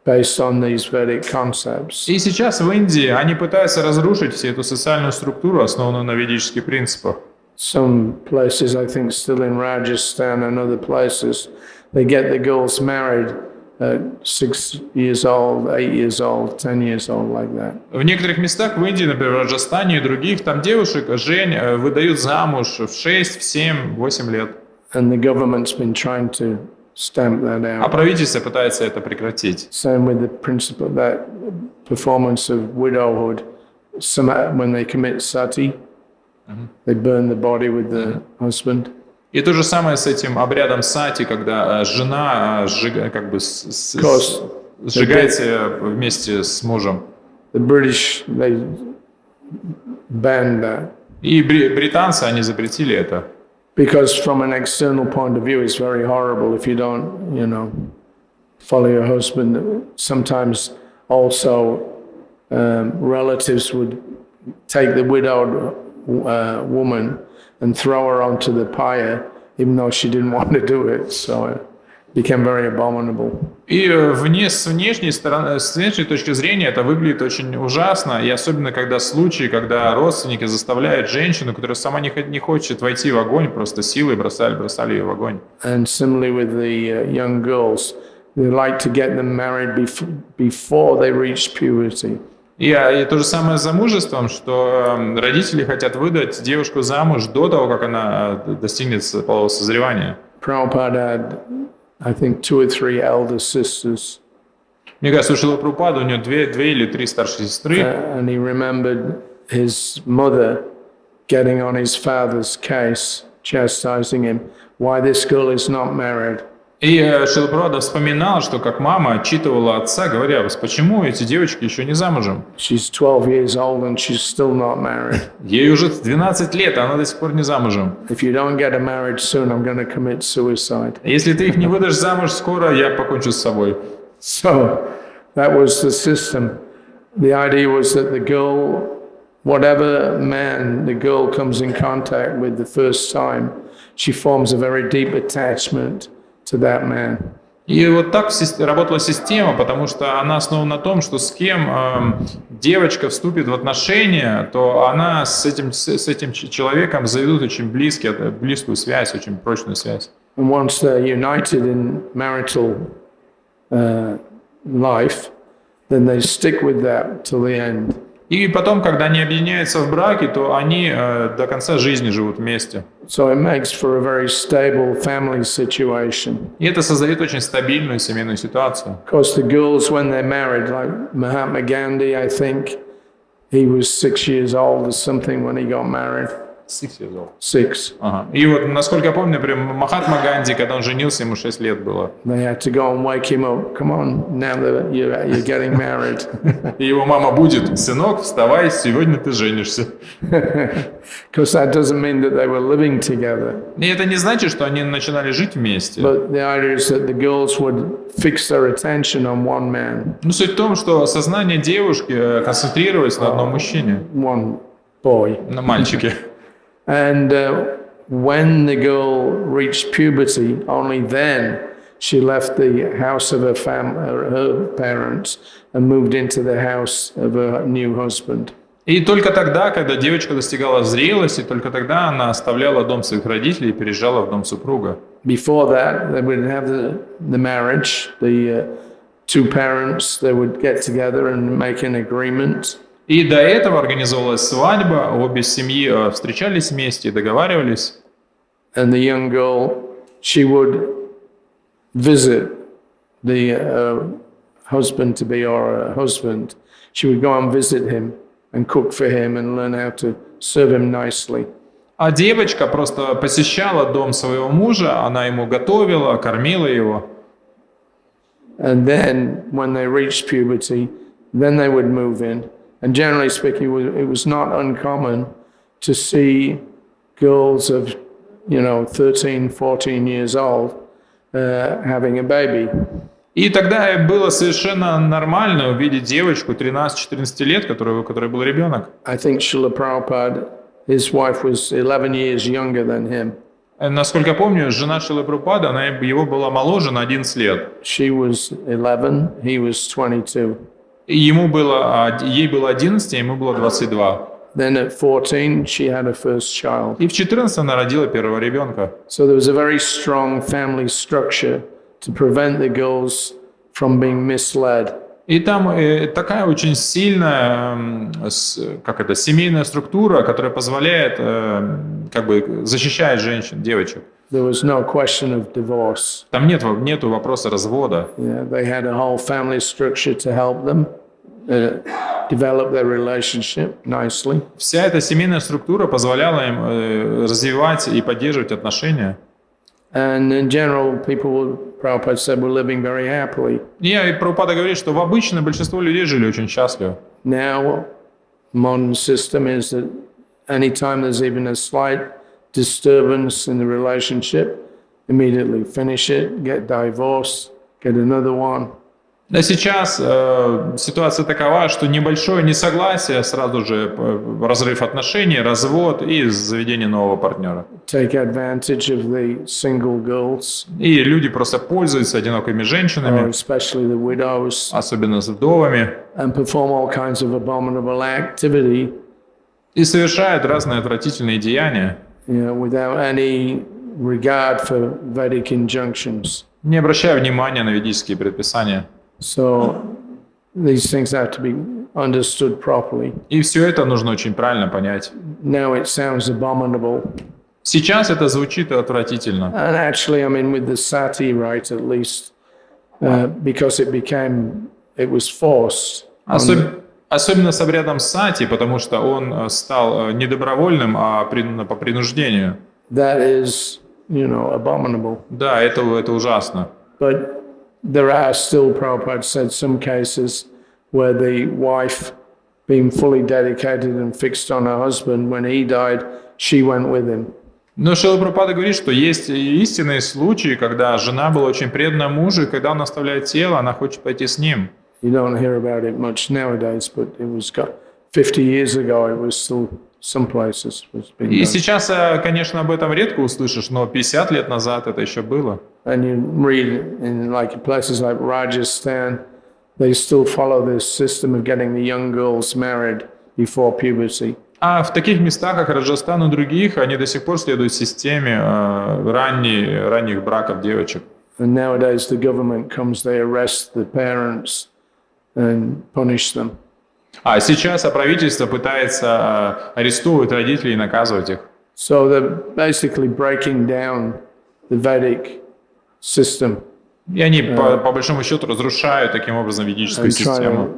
B: based on these Vedic concepts.
C: И сейчас в Индии они пытаются разрушить всю эту социальную структуру, основанную на ведических принципах.
B: Some places, I think, still in Rajasthan and other places, they get the girls married at 6 years old, 8 years old, 10 years old, like that.
C: В некоторых местах в Индии, например, в Раджастане и других, там девушек выдают замуж в 6, в 7, 8 лет.
B: And the government's been trying to stamp that
C: А
B: out.
C: правительство пытается это прекратить.
B: Same with the principle that performance of widowhood. When they commit sati, they burn the body with the husband.
C: И то же самое с этим обрядом сати, когда жена сжигается вместе с мужем.
B: The British, they banned that.
C: И британцы, они запретили это.
B: Because from an external point of view, it's very horrible if you don't, follow your husband. Sometimes also relatives would take the widowed woman and throw her onto the pyre, even though she didn't want to do it. So it became very abominable.
C: И с внешней точки зрения это выглядит очень ужасно, и особенно когда случаи, когда родственники заставляют женщину, которая сама не хочет войти в огонь, просто силой бросали ее в огонь.
B: And similarly with the young girls, they like to get them married before they reach puberty.
C: И то же самое с замужеством, что родители хотят выдать девушку замуж до того, как она достигнет полового созревания.
B: Prabhupada had, I think, 2 or 3 elder sisters.
C: Мне кажется, у Шрилы Прабхупады у него 2 или 3 старшие сестры.
B: And he remembered his mother getting on his father's case, chastising him, why this girl is not married.
C: И Шрила Прабхупада вспоминал, что как мама отчитывала отца, говоря, почему эти девочки еще не замужем?
B: She's 12 years old and she's still not married.
C: Ей уже 12 лет, а она до сих пор не замужем.
B: If you don't get her married soon, I'm going to commit suicide.
C: Если ты их не выдашь замуж скоро, я покончу с собой.
B: So that was the system. The idea was that the girl, whatever man the girl comes in contact with the first time, she forms a very deep attachment to that man.
C: И вот так работала система, потому что она основана на том, что с кем девочка вступит в отношения, то она с этим человеком заведут очень близкую связь, очень прочную связь.
B: And once they're united in marital life, then they stick with that till the end.
C: И потом, когда они объединяются в браке, то они до конца жизни живут вместе.
B: So it makes for a very stable family situation.
C: И это создает очень стабильную семейную ситуацию.
B: Of course, the girls, when they're married, like Mahatma Gandhi, I think he was 6 years old or something when he got married.
C: 6 years old.
B: 6.
C: Ага. И вот, насколько я помню, например, Махатма Ганди, когда он женился, ему 6 лет было.
B: They had to go and wake him up. Come on, now that you're getting married.
C: И его мама будет: сынок, вставай, сегодня ты женишься.
B: Because that doesn't mean that they were living together.
C: И это не значит, что они начинали жить вместе.
B: But the idea is that the girls would fix their attention on one man.
C: Но суть в том, что сознание девушки концентрировалось на одном мужчине,
B: One boy.
C: на мальчике.
B: And when the girl reached puberty, only then she left the house of her parents and moved into the house of her new husband.
C: И только тогда, когда девочка достигала зрелости, только тогда она оставляла дом своих родителей и переезжала в дом супруга.
B: Before that, they would have the marriage. The two parents, they would get together and make an agreement.
C: И до этого организовалась свадьба, обе семьи встречались вместе и договаривались.
B: And the young girl, she would visit the husband-to-be or husband. She would go and visit him and cook for him and learn how to serve him nicely.
C: А девочка просто посещала дом своего мужа, она ему готовила, кормила его.
B: And then, when they reached puberty, then they would move in. And generally speaking, it was not uncommon to see girls of, 13, 14 years old having a baby.
C: И тогда было совершенно нормально увидеть девочку 13-14 лет, у которой был ребенок.
B: I think Srila Prabhupada, his wife was 11 years younger than him.
C: Насколько помню, жена Шрилы Прабхупады, она его была моложе на 11 лет.
B: She was 11, he was 22.
C: И ей было 11, а ему было 22.
B: Then at 14, she had her first child.
C: И в 14 она родила первого ребенка.
B: So there was a very strong family structure to prevent the girls from being misled.
C: И там такая очень сильная, семейная структура, которая позволяет, защищает женщин, девочек.
B: There was no question of divorce.
C: Там нету вопроса развода.
B: Yeah, they had a whole family structure to help them develop their relationship nicely.
C: Вся эта семейная структура позволяла им развивать и поддерживать отношения.
B: And in general, people, Prabhupada said, were living very happily.
C: И Прабхупада говорит, что обычно большинство людей жили очень счастливо.
B: Now, modern system is that anytime there's even a slight disturbance in the relationship, immediately finish it, get divorced, get another one.
C: А сейчас ситуация такова, что небольшое несогласие, сразу же разрыв отношений, развод и заведение нового партнера.
B: Take advantage of the single girls.
C: И люди просто пользуются одинокими женщинами,
B: Especially the widows.
C: особенно с вдовами,
B: And perform all kinds of abominable activity.
C: и совершают разные отвратительные деяния,
B: Without any regard for Vedic injunctions.
C: не обращая внимания на ведические предписания.
B: So these things have to be understood properly.
C: И все это нужно очень правильно понять.
B: Now it sounds abominable.
C: Сейчас это звучит отвратительно.
B: And actually, I mean, with the sati rite at least, because it was forced.
C: Особенно с обрядом сати, потому что он стал не добровольным, а по принуждению.
B: That is, abominable.
C: Да, это ужасно.
B: But there are still, Prabhupada said, some cases where the wife, being fully dedicated and fixed on her husband, when he died, she went with him.
C: Но Шрила Прабхупада говорит, что есть истинные случаи, когда жена была очень предана мужу, и когда он оставляет тело, она хочет пойти с ним.
B: You don't hear about it much nowadays, but it was 50 years ago, it was still some places was being
C: И
B: done.
C: сейчас, конечно, об этом редко услышишь, но 50 лет назад это еще было.
B: And you read in places like Rajasthan, they still follow this system of getting the young girls married before puberty.
C: А в таких местах, как Раджастан и других, они до сих пор следуют системе ранних браков девочек.
B: And nowadays the government comes, they arrest the parents and punish them.
C: А сейчас правительство пытается арестовывать родителей и наказывать их.
B: So they're basically breaking down the Vedic system.
C: И они, по большому счету, разрушают таким образом ведическую систему.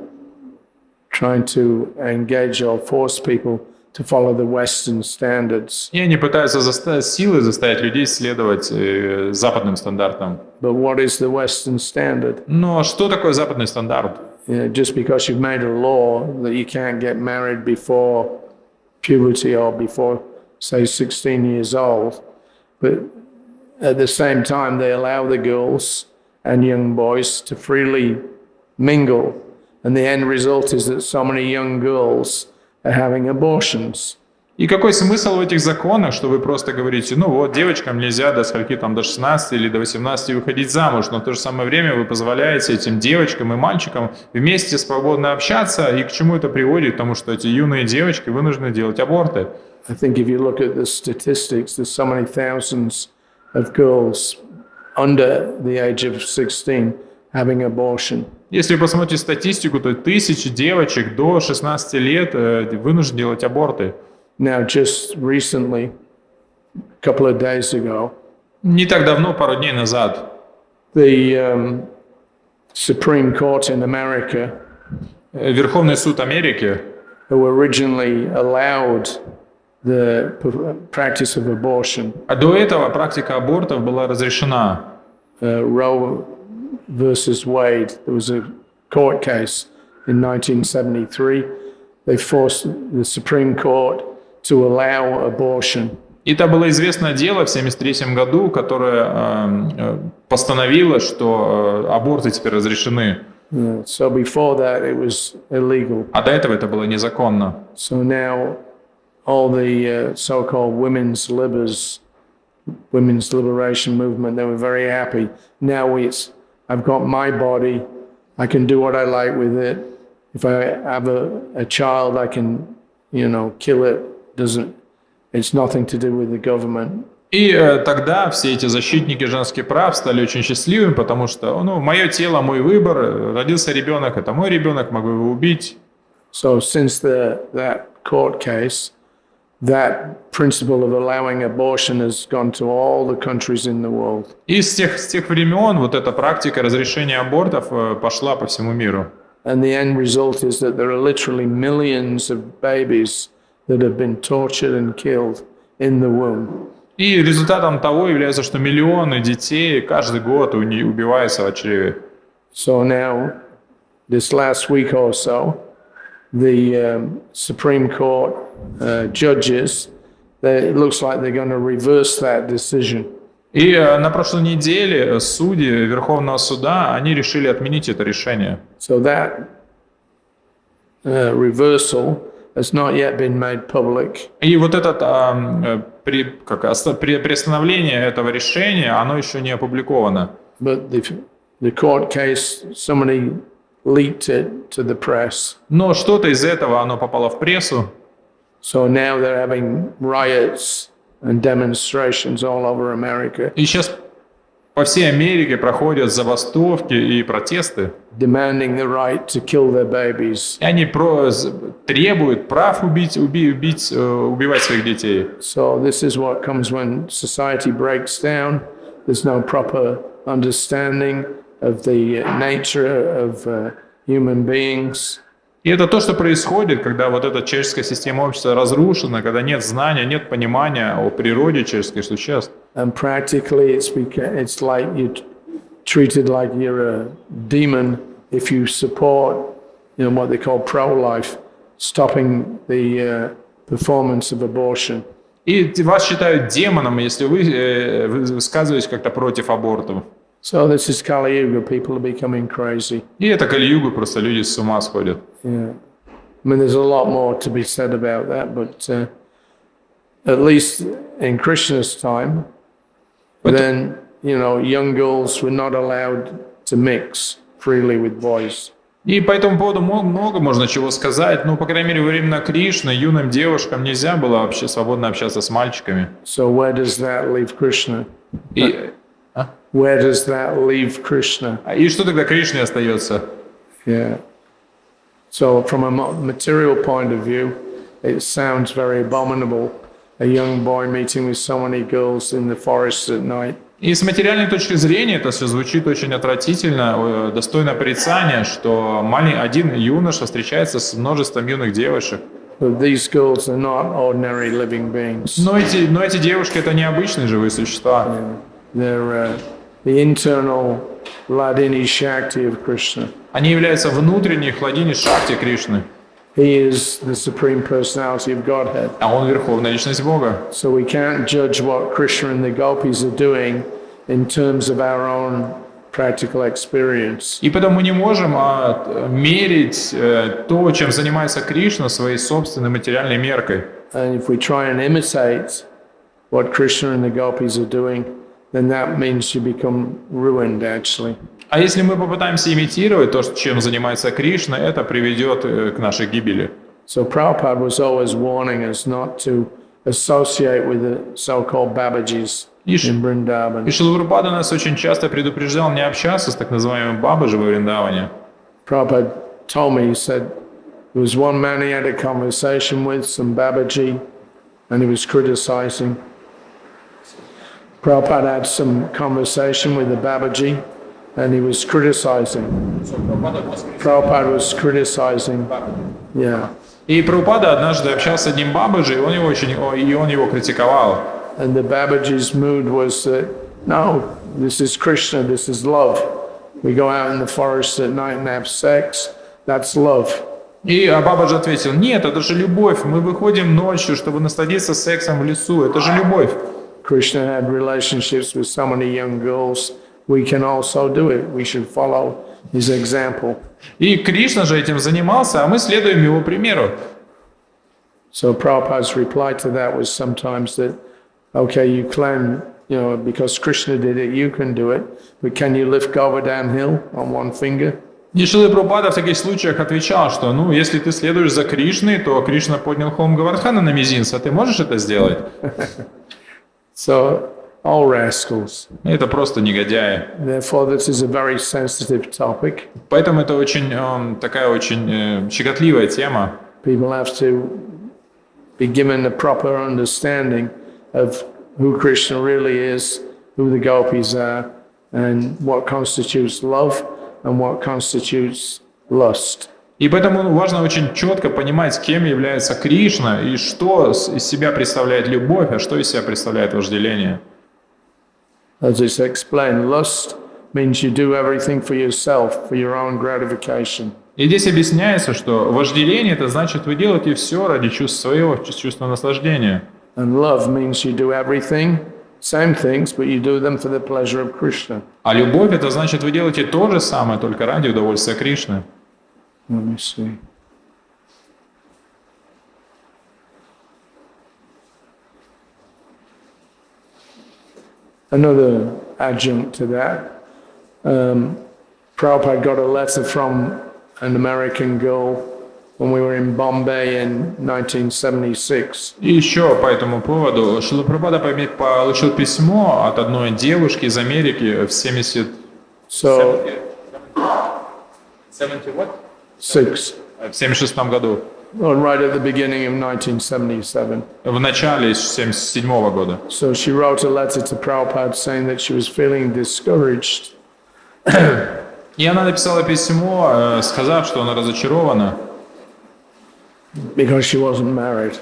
B: Trying to engage or force people to follow the Western standards.
C: И они пытаются силой заставить людей следовать западным стандартам.
B: But what is the Western standard?
C: Но что такое западный стандарт?
B: Just because you've made a law that you can't get married before puberty or before, say, 16 years old, but at the same time they allow the girls and young boys to freely mingle, and the end result is that so many young girls are having abortions.
C: И какой смысл в этих законах, что вы просто говорите, девочкам нельзя до скольки там, до 16 или до 18 выходить замуж, но в то же самое время вы позволяете этим девочкам и мальчикам вместе свободно общаться, и к чему это приводит? Потому что эти юные девочки вынуждены делать аборты.
B: I think if you look at the statistics, there's so many thousands of girls under the age of 16 having abortion.
C: Если вы посмотрите статистику, то тысячи девочек до 16 лет вынуждены делать аборты.
B: Now, just recently, a couple of days ago,
C: Не так давно, пару дней назад,
B: the Supreme Court in America,
C: Верховный суд Америки,
B: who originally allowed the practice of abortion,
C: а до этого практика абортов была разрешена.
B: Roe versus Wade, there was a court case in 1973. They forced the Supreme Court to allow abortion.
C: И это было известное дело в 1973 году, которое постановило, что аборты теперь разрешены.
B: So before that it was illegal.
C: А до этого это было незаконно.
B: So now all the so-called women's liberation movement, they were very happy. Now I've got my body, I can do what I like with it. If I have a child, I can, kill it. It's nothing to do with the government.
C: И тогда все эти защитники женских прав стали очень счастливыми, потому что, мое тело, мой выбор, родился ребенок, это мой ребенок, могу его убить.
B: So since that court case, that principle of allowing abortion has gone to all the countries in the world.
C: И с тех времен вот эта практика разрешения абортов пошла по всему миру.
B: And the end result is that there are literally millions of babies that have been tortured and killed in the womb.
C: И результатом того является, что миллионы детей каждый год убиваются в чреве.
B: So now, this last week or so, the Supreme Court judges, it looks like they're going to reverse that decision.
C: И на прошлой неделе судьи Верховного суда, они решили отменить это решение.
B: So that reversal has not yet been made public.
C: И вот это приостановление этого решения, оно еще не опубликовано.
B: But the court case, somebody leaked it to the press.
C: Но что-то из этого, оно попало в прессу.
B: So now they're having riots and demonstrations all over America.
C: И сейчас По всей Америке проходят забастовки и протесты.
B: demanding the right to kill their babies.
C: И они требуют прав убивать своих детей.
B: So this is what comes when society breaks down. There's no proper understanding of the nature of human beings.
C: И это то, что происходит, когда вот эта человеческая система общества разрушена, когда нет знания, нет понимания о природе человеческих существ.
B: And practically it's like you're treated like you're a demon if you support, what they call pro-life, stopping the performance of abortion.
C: И вас считают демоном, если вы высказываетесь как-то против абортов.
B: So this is Kali Yuga, people are becoming crazy.
C: И это Кали-юга, просто люди с ума сходят.
B: Yeah. I mean, there's a lot more to be said about that, but at least in Krishna's time, then, young girls were not allowed to mix freely with boys.
C: И по этому поводу много можно чего сказать, но, по крайней мере, во времена Кришны юным девушкам нельзя было вообще свободно общаться с мальчиками.
B: So where does that leave Krishna?
C: И
B: Where does that leave Krishna?
C: что тогда Кришне остается?
B: Yeah. So from a material point of view, it sounds very abominable. A young boy meeting with so many girls in the forest at night.
C: И с материальной точки зрения это все звучит очень отвратительно, достойно порицания, что один юноша встречается с множеством юных девушек.
B: But these girls are not ordinary living beings.
C: Но эти девушки это необычные живые существа.
B: They're the internal Hladini Shakti of Krishna.
C: Они являются внутренней хладини Шакти Кришны.
B: He is the supreme personality of Godhead.
C: А он верховная личность Бога.
B: So we can't judge what Krishna and the gopis are doing in terms of our own practical experience.
C: И потому мы не можем мерить то, чем занимается Кришна, своей собственной материальной меркой.
B: And if we try and imitate what Krishna and the gopis are doing, then that means you become ruined actually.
C: А если мы попытаемся имитировать то, чем занимается Кришна, это приведет к нашей гибели.
B: So Prabhupada was always warning us not to associate with the so-called Babajis in Vrindavan.
C: И Шрила Прабхупада нас очень часто предупреждал не общаться с так называемыми бабаджи во Вриндаване.
B: Prabhupada told me, he said, there was one man he had a conversation with, some Babaji, and he was criticizing. Prabhupada had some conversation with the Babaji, and he was criticizing. Prabhupada was criticizing. Yeah.
C: И Прабхупада однажды общался с одним бабаджи, и он его критиковал.
B: And the Babaji's mood was that, no, this is Krishna, this is love. We go out in the forest at night and have sex, that's love.
C: И бабаджи ответил, нет, это же любовь, мы выходим ночью, чтобы насладиться сексом в лесу, это же любовь.
B: Krishna had relationships with so many young girls. We can also do it. We should follow his example.
C: И Кришна же этим занимался, а мы следуем его примеру.
B: So Prabhupada's reply to that was sometimes that, okay, you claim, because Krishna did it, you can do it, but can you lift Govardhan hill on one finger?
C: И Шрила Прабхупада в таких случаях отвечал, что, если ты следуешь за Кришной, то Кришна поднял холм Гавардхана на мизинце, а ты можешь это сделать?
B: So, all rascals.
C: Это просто негодяи.
B: Therefore, this is a very sensitive topic.
C: Поэтому это такая очень щекотливая тема.
B: People have to be given a proper understanding of who Krishna really is, who the gopis are, and what constitutes love and what constitutes lust.
C: И поэтому важно очень четко понимать, кем является Кришна и что из себя представляет любовь, а что из себя представляет вожделение.
B: As it's explained, lust means you do everything for yourself, for your own gratification.
C: И здесь объясняется, что вожделение – это значит, вы делаете все ради чувств своего, чувства наслаждения.
B: And love means you do everything, same things, but you do them for the pleasure of Krishna.
C: А любовь – это значит, вы делаете то же самое, только ради удовольствия Кришны.
B: Let me see. Another adjunct to that, Prabhupada got a letter from an American girl when we were in Bombay in 1976.
C: И еще по этому поводу Шрила Прабхупада получил письмо от одной девушки из Америки в 70...
B: So,
C: 70 what? В 76 году.
B: well, right at the beginning of 1977.
C: В начале 77 года.
B: So she wrote a letter to Prabhupada saying that she was feeling discouraged
C: И она написала письмо, сказав, что она разочарована.
B: because she wasn't married.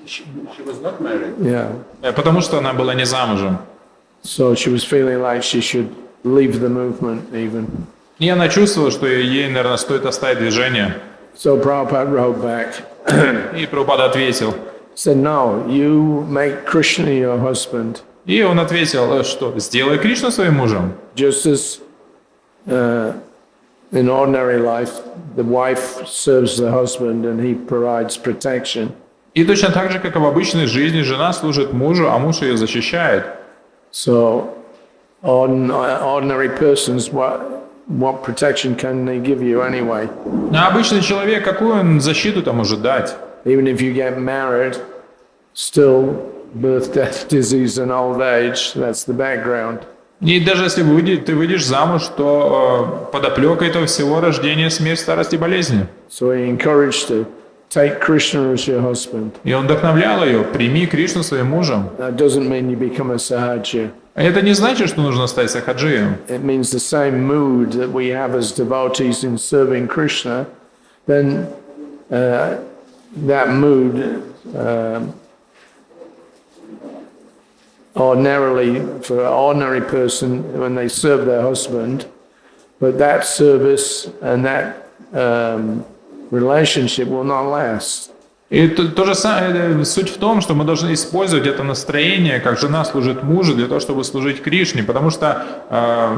C: She was not married.
B: Yeah.
C: Потому что она была не замужем.
B: So she was feeling like she should leave the movement even.
C: И она чувствовала, что ей, наверное, стоит оставить движение.
B: So Prabhupada wrote back,
C: И Прабхупада ответил.
B: said, no, you make Krishna your husband.
C: И он ответил, что сделай Кришну своим мужем.
B: Just as in ordinary life, the wife serves the husband and he provides protection.
C: И точно так же, как и в обычной жизни, жена служит мужу, а муж ее защищает.
B: So ordinary persons, what protection can they give you anyway?
C: А обычный человек, какую он защиту-то может дать?
B: Even if you get married, still birth, death, disease and old age, that's the background.
C: И даже если ты выйдешь замуж, то подоплека этого всего рождение, смерть, старость и болезни.
B: So he encouraged her, take Krishna as your husband.
C: И он вдохновлял ее, прими Кришну своим мужем.
B: That doesn't mean you become a sahaja.
C: Это не значит, что нужно стать сахаджием.
B: It means the same mood that we have as devotees in serving Krishna, then that mood ordinarily, for an ordinary person when they serve their husband, but that service and that relationship will not last.
C: И то же самое, суть в том, что мы должны использовать это настроение, как жена служит мужу, для того, чтобы служить Кришне, потому что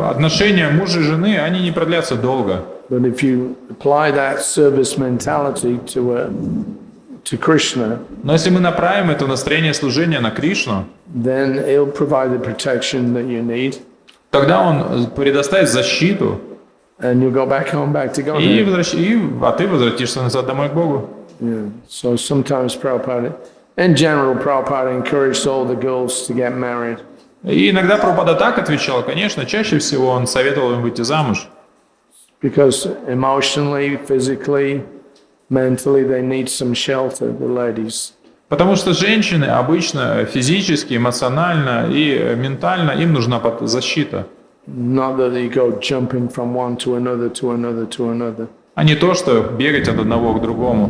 C: отношения мужа и жены, они не продлятся долго.
B: But if you apply that service mentality to Krishna,
C: Но если мы направим это настроение служения на Кришну,
B: then he'll provide the protection that you need,
C: тогда он предоставит защиту,
B: and you'll go back home, back to Godhead.
C: а ты возвратишься назад домой к Богу.
B: Yeah. So sometimes Prabhupada, in general, Prabhupada encouraged all the girls to get married.
C: И иногда Прабхупада так отвечал, конечно, чаще всего он советовал им выйти замуж.
B: Because emotionally, physically, mentally, they need some shelter, the ladies.
C: Потому что женщины обычно физически, эмоционально и ментально им нужна защита.
B: Not that they go jumping from one to another, to another, to another.
C: А не то, что бегать от одного к другому.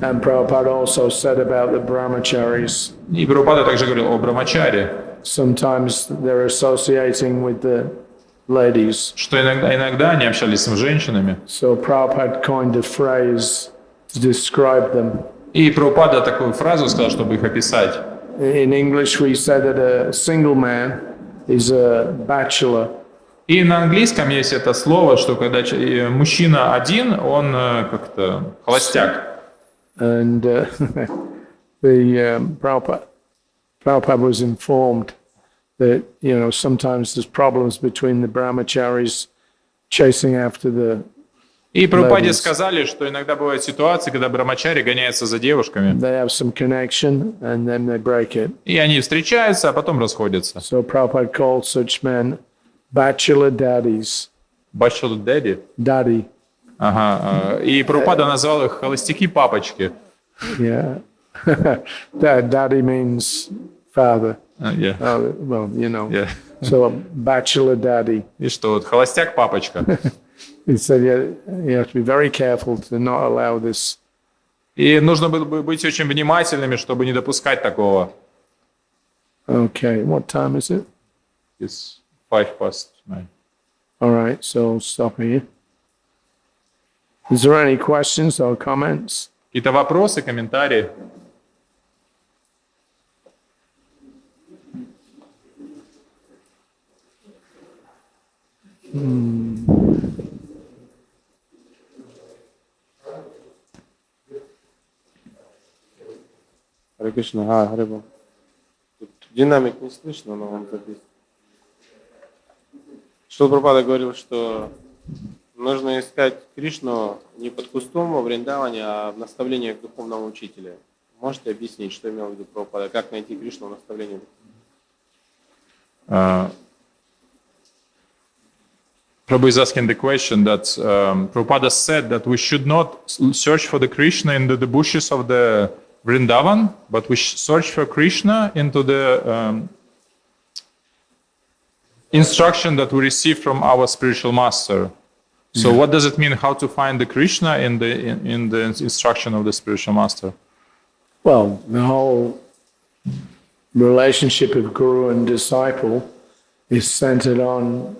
B: And Prabhupada also said about the brahmacharis.
C: И Прабхупада также говорил о брамачаре.
B: Sometimes they're associating with the ladies.
C: Что иногда они общались с женщинами.
B: So Prabhupada coined a phrase to describe them.
C: И Прабхупада такую фразу сказал, чтобы их описать.
B: In English we say that a single man is a bachelor.
C: И на английском есть это слово, что когда мужчина один, он как-то холостяк.
B: And Prabhupada was informed that, you know, sometimes there's problems between the brahmacharis chasing after the
C: И Прабхупаде сказали, что иногда бывают ситуации, когда брамачари гоняются за девушками.
B: they have some connection and then they break it.
C: И они встречаются, а потом расходятся.
B: So Prabhupada called such men bachelor daddies.
C: Bachelor daddy?
B: Daddy.
C: Ага. И Прабхупада назвал их холостяки-папочки.
B: Yeah. Daddy means father.
C: Yeah.
B: Well, you know.
C: Yeah.
B: So a bachelor daddy.
C: И что, вот холостяк-папочка.
B: He said, you have to be very careful to not allow this.
C: И нужно было бы быть очень внимательными, чтобы не допускать такого.
B: Okay, what time is it?
C: It's 9:05.
B: All right, so stop here. Is there any questions or comments?
C: Какие-то вопросы, комментарии?
A: Харе Кришна, Харе Бог. Тут динамик не слышно, но он записан. Шрила Прабхупада говорил, что нужно искать Кришну не под кустом во Вриндаване, а в наставлениях духовного учителя. Можете объяснить, что имел в виду Прабхупада, как найти Кришну в наставлении?
C: Prabhu is asking the question that Prabhupada said that we should not search for the Krishna into the bushes of the Vrindavan, but we search for Krishna into the instruction that we receive from our spiritual master. So what does it mean, how to find the Krishna in the instruction of the spiritual master?
B: Well, the whole relationship of guru and disciple is centered on,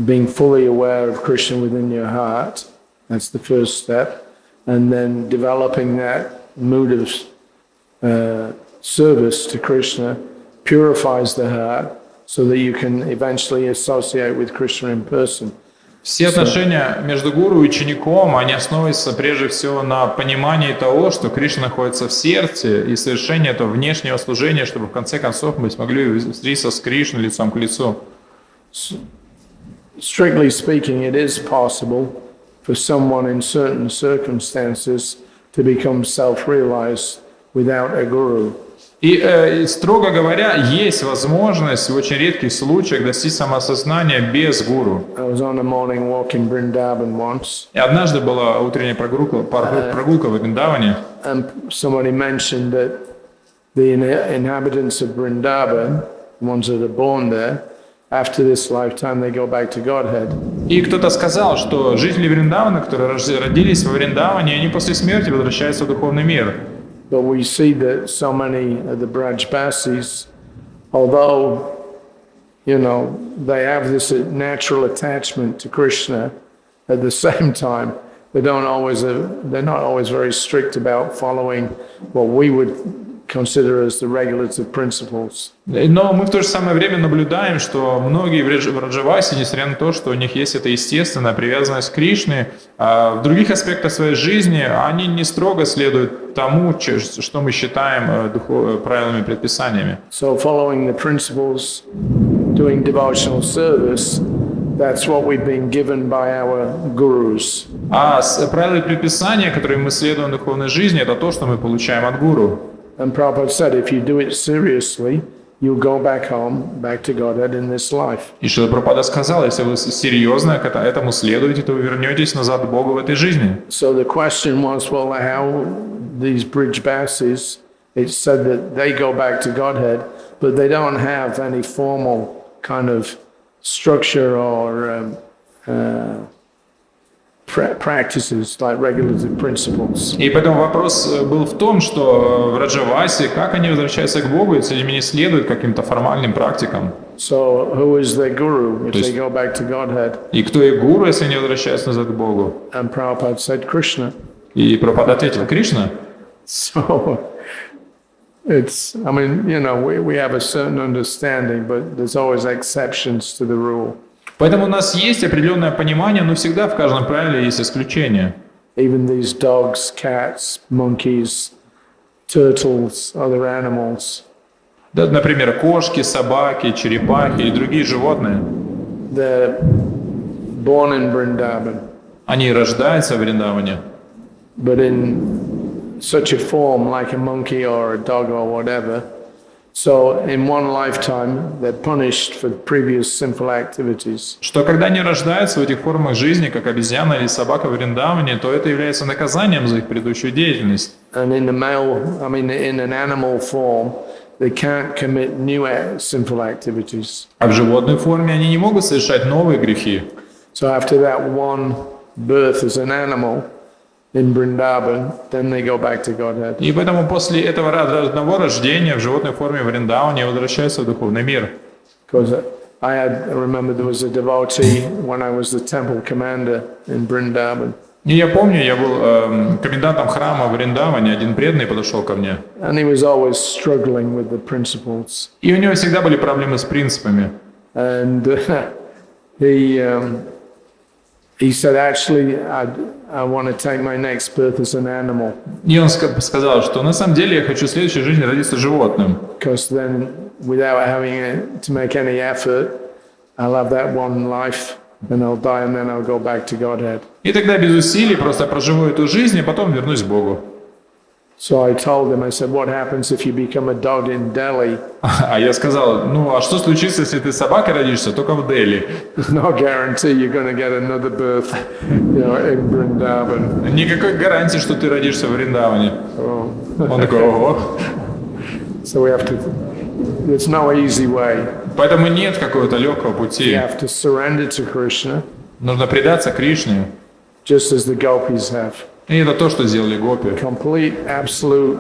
B: being fully aware of Krishna within your heart. That's the first step. And then developing that mood of service to Krishna purifies the heart so that you can eventually associate with Krishna in person.
C: Все отношения между гуру и учеником, они основываются прежде всего на понимании того, что Кришна находится в сердце, и совершение этого внешнего служения, чтобы в конце концов мы смогли встретиться с Кришной лицом к лицу.
B: Strictly speaking, it is possible for someone in certain circumstances to become self-realized without a guru.
C: И, строго говоря, есть возможность в очень редких случаях достичь самоосознания без гуру.
B: I was on a morning walk in Vrindavan once.
C: И однажды была утренняя прогулка в Вриндаване.
B: And somebody mentioned that the inhabitants of Vrindavan, the ones that are born there, after this lifetime they go back to Godhead.
C: И кто-то сказал, что жители Вриндавана, которые родились во Вриндаване, они после смерти возвращаются в духовный мир.
B: But we see that so many of the Brajbasis, although, they have this natural attachment to Krishna, at the same time, they're not always very strict about following what we would consider as the regulative principles.
C: Но мы в то же самое время наблюдаем, что многие в Раджавасе, несмотря на то, что у них есть эта естественная привязанность к Кришне, в других аспектах своей жизни они не строго следуют тому, что мы считаем правилами, предписаниями.
B: So following the principles, doing devotional service, that's what we've been given by our gurus.
C: А правила и предписания, которые мы следуем в духовной жизни, это то, что мы получаем от гуру.
B: And Prabhupada said, if you do it seriously, you'll go back home, back to Godhead in this life.
C: И Шрила Прабхупада сказал, если вы серьезно этому следуете, то вы вернетесь назад к Богу в этой жизни.
B: So the question was, well, how these Brijbasis, it said that they go back to Godhead, but they don't have any formal kind of structure or practices like regulative principles.
C: И поэтому вопрос был в том, что в Раджавасе, как они возвращаются к Богу, если они не следуют каким-то формальным практикам.
B: So who is their guru if they go back to Godhead?
C: И кто их гуру, если они возвращаются назад к Богу?
B: And Prabhupada said Krishna.
C: И Прабхупада ответил: Кришна.
B: So it's, we have a certain understanding, but there's always exceptions to the rule.
C: Поэтому у нас есть определенное понимание, но всегда в каждом правиле есть исключения.
B: Even these dogs, cats, monkeys, turtles, other animals.
C: Да, например, кошки, собаки, черепахи и другие животные.
B: They're born in Vrindavan.
C: Они рождаются в Вриндаване.
B: But in such a form, like a monkey or a dog or whatever. So in one lifetime, they're punished for previous sinful activities.
C: Что когда они rождаются в этих формах жизни, как обезьяна или собака в Вриндаване, то это является наказанием за их предыдущую деятельность.
B: And in in an animal form, they can't commit new sinful activities.
C: А в животной форме они не могут совершать новые грехи.
B: So after that one birth as an animal in Vrindavan, then they go back to Godhead.
C: И поэтому после этого одного рождения в животной форме в Вриндаване возвращаются в духовный мир.
B: Because I remember there was a devotee when I was the temple commander in Vrindavan.
C: И я помню, я был комендантом храма в Вриндаване, один преданный подошел ко мне.
B: And he was always struggling with the principles.
C: И у него всегда были проблемы с принципами.
B: And he said, actually, I want to take my next birth as an animal.
C: И он сказал, что на самом деле я хочу в следующей жизни родиться животным.
B: Because then, without having to make any effort, I'll have that one life, then I'll die, and then I'll go back to Godhead.
C: И тогда без усилий просто проживу эту жизнь, и потом вернусь к Богу.
B: So I told him, I said, what happens if you become a dog in Delhi?
C: А я сказал, ну а что случится, если ты собакой родишься, только в Дели?
B: There's no guarantee you're going to get another birth, in Vrindavan.
C: Никакой гарантии, что ты родишься в Вриндаване. Он такой, ого.
B: So we have to, there's no easy way.
C: Поэтому нет какого-то легкого
B: You
C: пути.
B: have to surrender to Krishna,
C: Нужно предаться Кришне.
B: just as the gopis have.
C: И это то, что сделали гопи.
B: Complete, absolute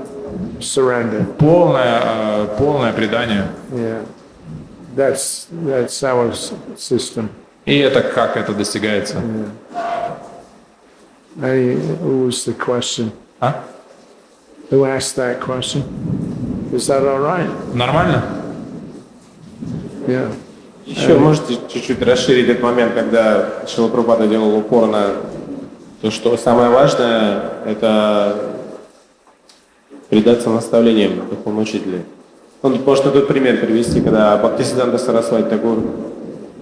B: surrender.
C: Полное предание.
B: Yeah. That's our system.
C: И это как это достигается?
B: Who was the question?
C: А?
B: Who asked that question? Is that all right?
C: Нормально?
B: Yeah.
A: Еще можете чуть-чуть расширить этот момент, когда Шрила Прабхупада делал упор на то, что самое важное – это предаться наставлениям духовного учителя. Он может этот пример привести, когда Бхактисиддханта Сарасвати Такур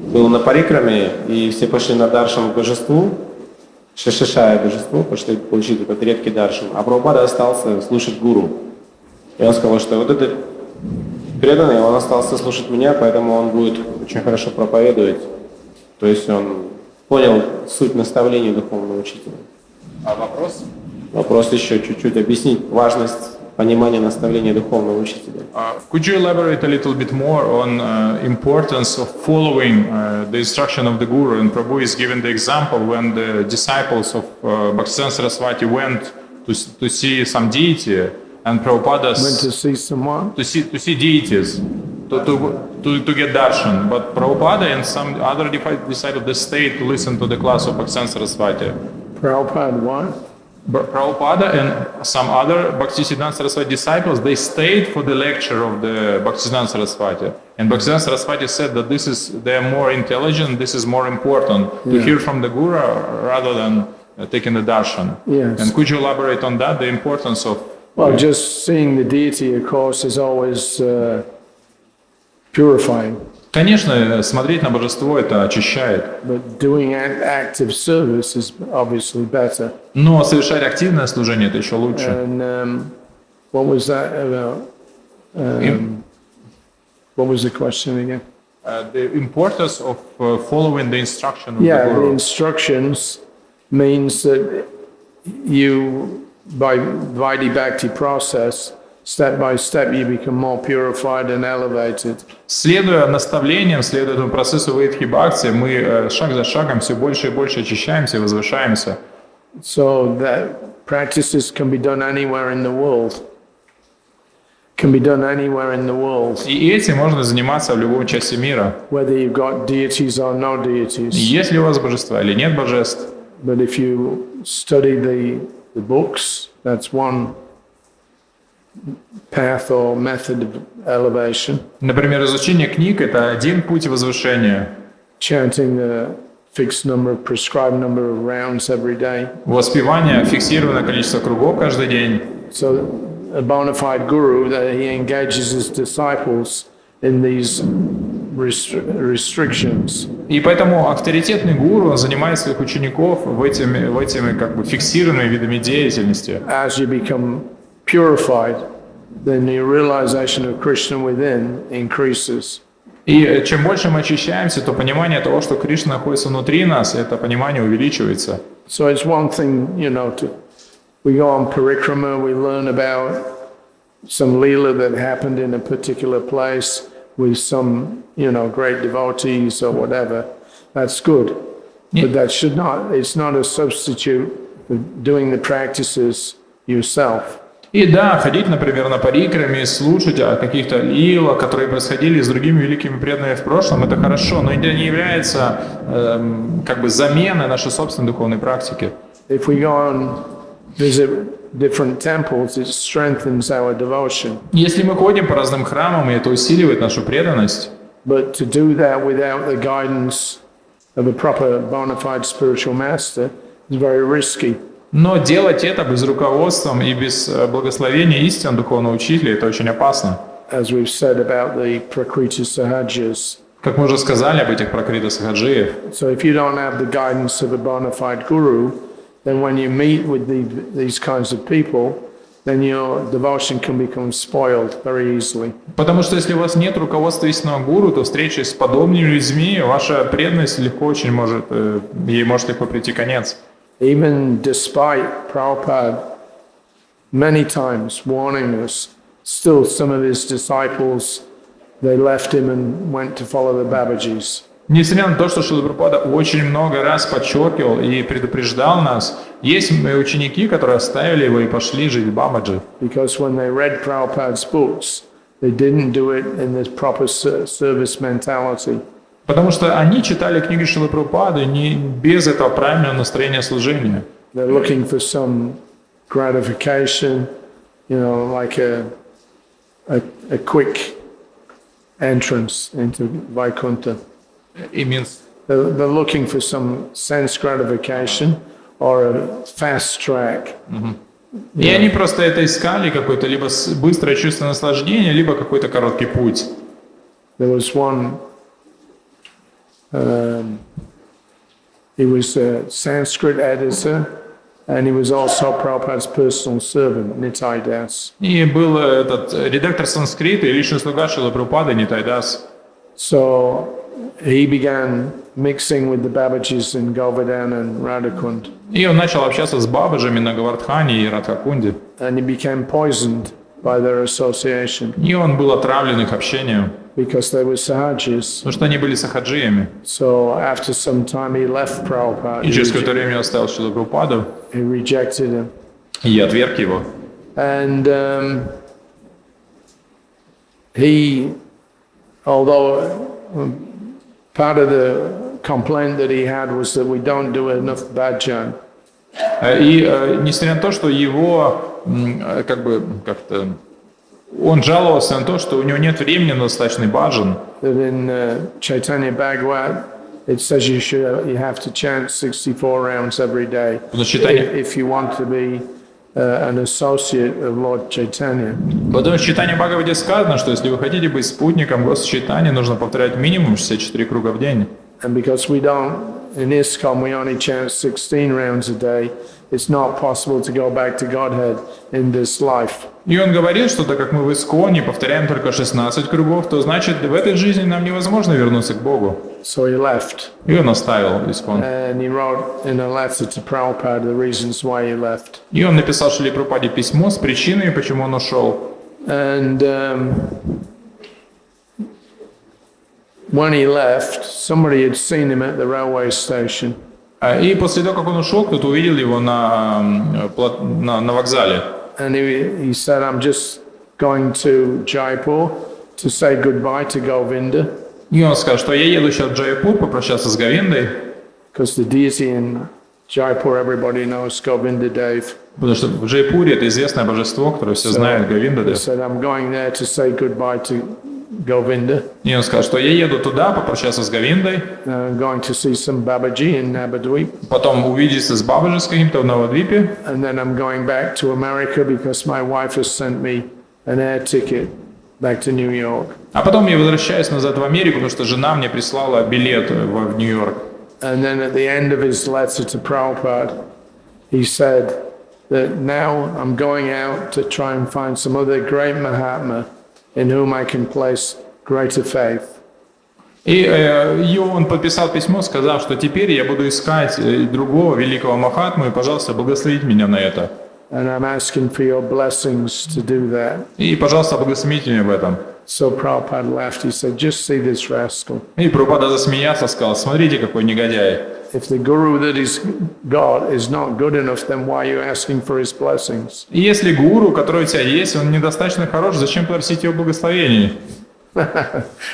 A: был на парикраме, и все пошли на даршан к божеству, шешешая божеству, пошли получить этот редкий даршан, а Прабхупада остался слушать гуру. И он сказал, что вот этот преданный, он остался слушать меня, поэтому он будет очень хорошо проповедовать. То есть он понял суть наставлений духовного учителя. А вопрос? Вопрос еще чуть-чуть объяснить важность понимания наставления духовного учителя.
C: Could you elaborate a little bit more on importance of following the instruction of the Guru? And Prabhu is given the example when the disciples of Bhaktisiddhanta Saraswati went to see some deity, and Prabhupada
B: Went to see someone.
C: to see deities, to get darshan. But Prabhupada and some other disciples, they stayed to listen to the class of Bhaktisiddhanta Saraswati.
B: Prabhupada what?
C: Prabhupada and some other Bhaktisiddhanta Saraswati disciples, they stayed for the lecture of the Bhaktisiddhanta Saraswati. And Bhaktisiddhanta Saraswati said that they are more intelligent, this is more important to hear from the Guru rather than taking the darshan.
B: Yes.
C: And could you elaborate on that, the importance of...
B: Well, just seeing the deity, of course, is always purifying.
C: Конечно, смотреть на божество это очищает,
B: But doing active service is obviously better.
C: но совершать активное служение это еще лучше.
B: And what was that about? What was the question again?
C: The importance of following the instruction of
B: Yeah,
C: the
B: the
C: Guru.
B: instructions means that you, by Vaidhi Bhakti process, step by step you become more purified and elevated.
C: Следуя наставлениям, следуя этому процессу вайдхи-бхакти, мы шаг за шагом все больше и больше очищаемся и возвышаемся.
B: So that practices can be done anywhere in the world. Can be done anywhere in the world.
C: И этим можно заниматься в любой части мира.
B: Whether you've got deities or no deities.
C: Есть ли у вас божества или нет божеств.
B: But if you study the books, that's one path or method of elevation.
C: Например, изучение книг – это один путь возвышения.
B: Chanting the fixed number of prescribed number of rounds every day.
C: Воспевание, фиксированное количество кругов каждый день.
B: So a bona fide guru, that he engages his disciples in these restrictions.
C: И поэтому авторитетный гуру он занимает своих учеников в этими как бы фиксированными видами деятельности.
B: As you become purified, then the realization of Krishna within increases.
C: И чем больше мы очищаемся, то понимание того, что Кришна находится внутри нас, это понимание увеличивается.
B: So it's one thing, we go on parikrama, we learn about some leela that happened in a particular place with some, great devotees or whatever. That's good. But that it's not a substitute for doing the practices yourself.
C: И да, ходить, например, на парикраме и слушать о каких-то лилах, которые происходили с другими великими преданными в прошлом, это хорошо, но это не является как бы заменой нашей собственной духовной практики.
B: If we go and visit different temples, it strengthens our devotion.
C: Если мы ходим по разным храмам, и это усиливает нашу преданность,
B: But to do that without the guidance of a proper bona fide spiritual master is very risky.
C: но делать это без руководства и без благословения истин духовного учителя, это очень опасно.
B: As we've said about the Prakriti Sahajas,
C: Как мы уже сказали об этих пракрита сахаджиев,
B: So if you don't have the guidance of a bona fide guru, then when you meet with these kinds of people, then your devotion can become spoiled very easily.
C: потому что если у вас нет руководства истинного гуру, то встречи с подобными людьми, ваша преданность легко очень может, ей может легко прийти конец.
B: Even despite Prabhupada many times warning us, still some of his disciples, they left him and went to follow the Babajis.
C: Несмотря на то, что Шрила Прабхупада очень много раз подчеркивал и предупреждал нас, есть ученики, которые оставили его и пошли жить в Бабаджи.
B: Because when they read Prabhupada's books, they didn't do it in this proper service mentality.
C: Потому что они читали книги Шрилы Прабхупады не без этого правильного настроения служения.
B: They're looking for some gratification, like a quick entrance into Vaikuntha.
C: It means
B: They're looking for some sense gratification or a fast track.
C: И они просто это искали, какое-то либо быстрое чувство наслаждения, либо какой-то короткий путь.
B: There was one, he was a Sanskrit editor, and he was also Prabhupada's personal servant, Nitai Das.
C: И был этот редактор санскрита и личный слуга Шрилы Прабхупады Нитай Дас.
B: So he began mixing with the Babajis in Govardhan and Radhakund,
C: И он начал общаться с бабаджами на Гавардхане и Радхакунде.
B: and he became poisoned by their association
C: И он был отравлен их общением,
B: because they were Sahajis.
C: потому что они были сахаджиями.
B: So after some time he left Prabhupada,
C: И через какое-то время оставил Шрилу Прабхупаду
B: he rejected him.
C: и отверг его.
B: And he, although part of the complaint that he had was that we don't do enough bhajan.
C: И несмотря на то, что его как-то он жаловался на то, что у него нет времени на достаточный баджан.
E: that in Caitanya-Bhāgavatam it says you have to chant 64 rounds every day if you want to be an associate of Lord Chaitanya.
C: Потому что в Чайтанья-Бхагавате сказано, что если вы хотите быть спутником Господа Чайтани, нужно повторять минимум 64 круга в день.
E: And because we don't, in ISKCON, we only chant 16 rounds a day, it's not possible to go back to Godhead in this life.
C: И он говорил, что так как мы в Исконе повторяем только 16 кругов, то значит в этой жизни нам невозможно вернуться к Богу.
E: So he left.
C: И он оставил Искон.
E: And he wrote in a letter to Prabhupada the reasons why he left.
C: И он написал Шриле Прабхупаде письмо с причиной, почему он ушел.
E: And when he left, somebody had seen him at the railway station.
C: И после того, как он ушел, кто-то увидел его на вокзале.
E: And he said, I'm just going to Jaipur to say goodbye to Govinda.
C: И он сказал, что я еду сейчас в Джайпур попрощаться с Говиндой.
E: Because the deity in Jaipur, everybody knows Govinda Dev.
C: Потому что в Джайпуре это известное божество, которое все знают, Говинда
E: He
C: Дев.
E: said, I'm going there to say goodbye to Govinda.
C: И он сказал, что я еду туда попрощаться с Говиндой,
E: I'm going to see some Babaji in Nabadweep.
C: потом увидеться с Бабаджи с каким-то в Навадвипе,
E: And then I'm going back to America because my wife has sent me an air ticket back to New York.
C: а потом я возвращаюсь назад в Америку, потому что жена мне прислала билет в Нью-Йорк.
E: And then at the end of his letter to Prabhupada, he said that now I'm going out to try and find some other great Mahatma in whom I can place greater faith.
C: И он подписал письмо, сказав, что теперь я буду искать другого великого Махатму, и, пожалуйста, благословите меня на это.
E: And I'm asking for your blessings to do that.
C: И, пожалуйста, благословите меня в этом.
E: So Prabhupada laughed. He said, just see this rascal.
C: И Прабхупада засмеялся, сказал, смотрите, какой негодяй.
E: If the guru that he's got is not good enough, then why are you asking for his blessings?
C: И если гуру, который у тебя есть, он недостаточно хорош, зачем просить его благословений?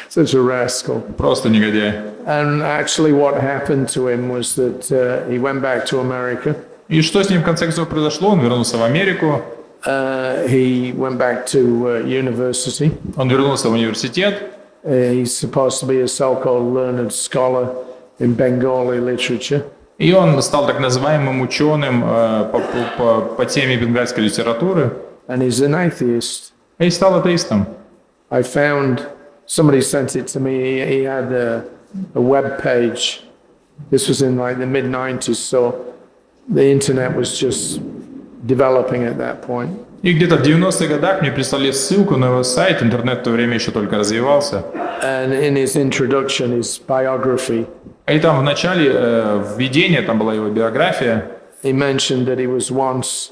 E: Such a rascal.
C: Просто негодяй.
E: And actually what happened to him was that he went back to America.
C: И что с ним в конце концов произошло? Он вернулся в Америку,
E: He went back to university.
C: он вернулся в университет,
E: He's supposed to be a so-called learned scholar in Bengali literature.
C: и он стал так называемым ученым по теме бенгальской литературы,
E: And he's an atheist.
C: и стал атеистом.
E: I found somebody sent it to me. He had a web page. This was in like the mid-90s, so the internet was just developing at that point.
C: И где-то в 90-х годах мне прислали ссылку на его сайт, интернет в то время еще только развивался.
E: And in his introduction, his biography,
C: И там в начале введения, там была его биография,
E: he mentioned that he was once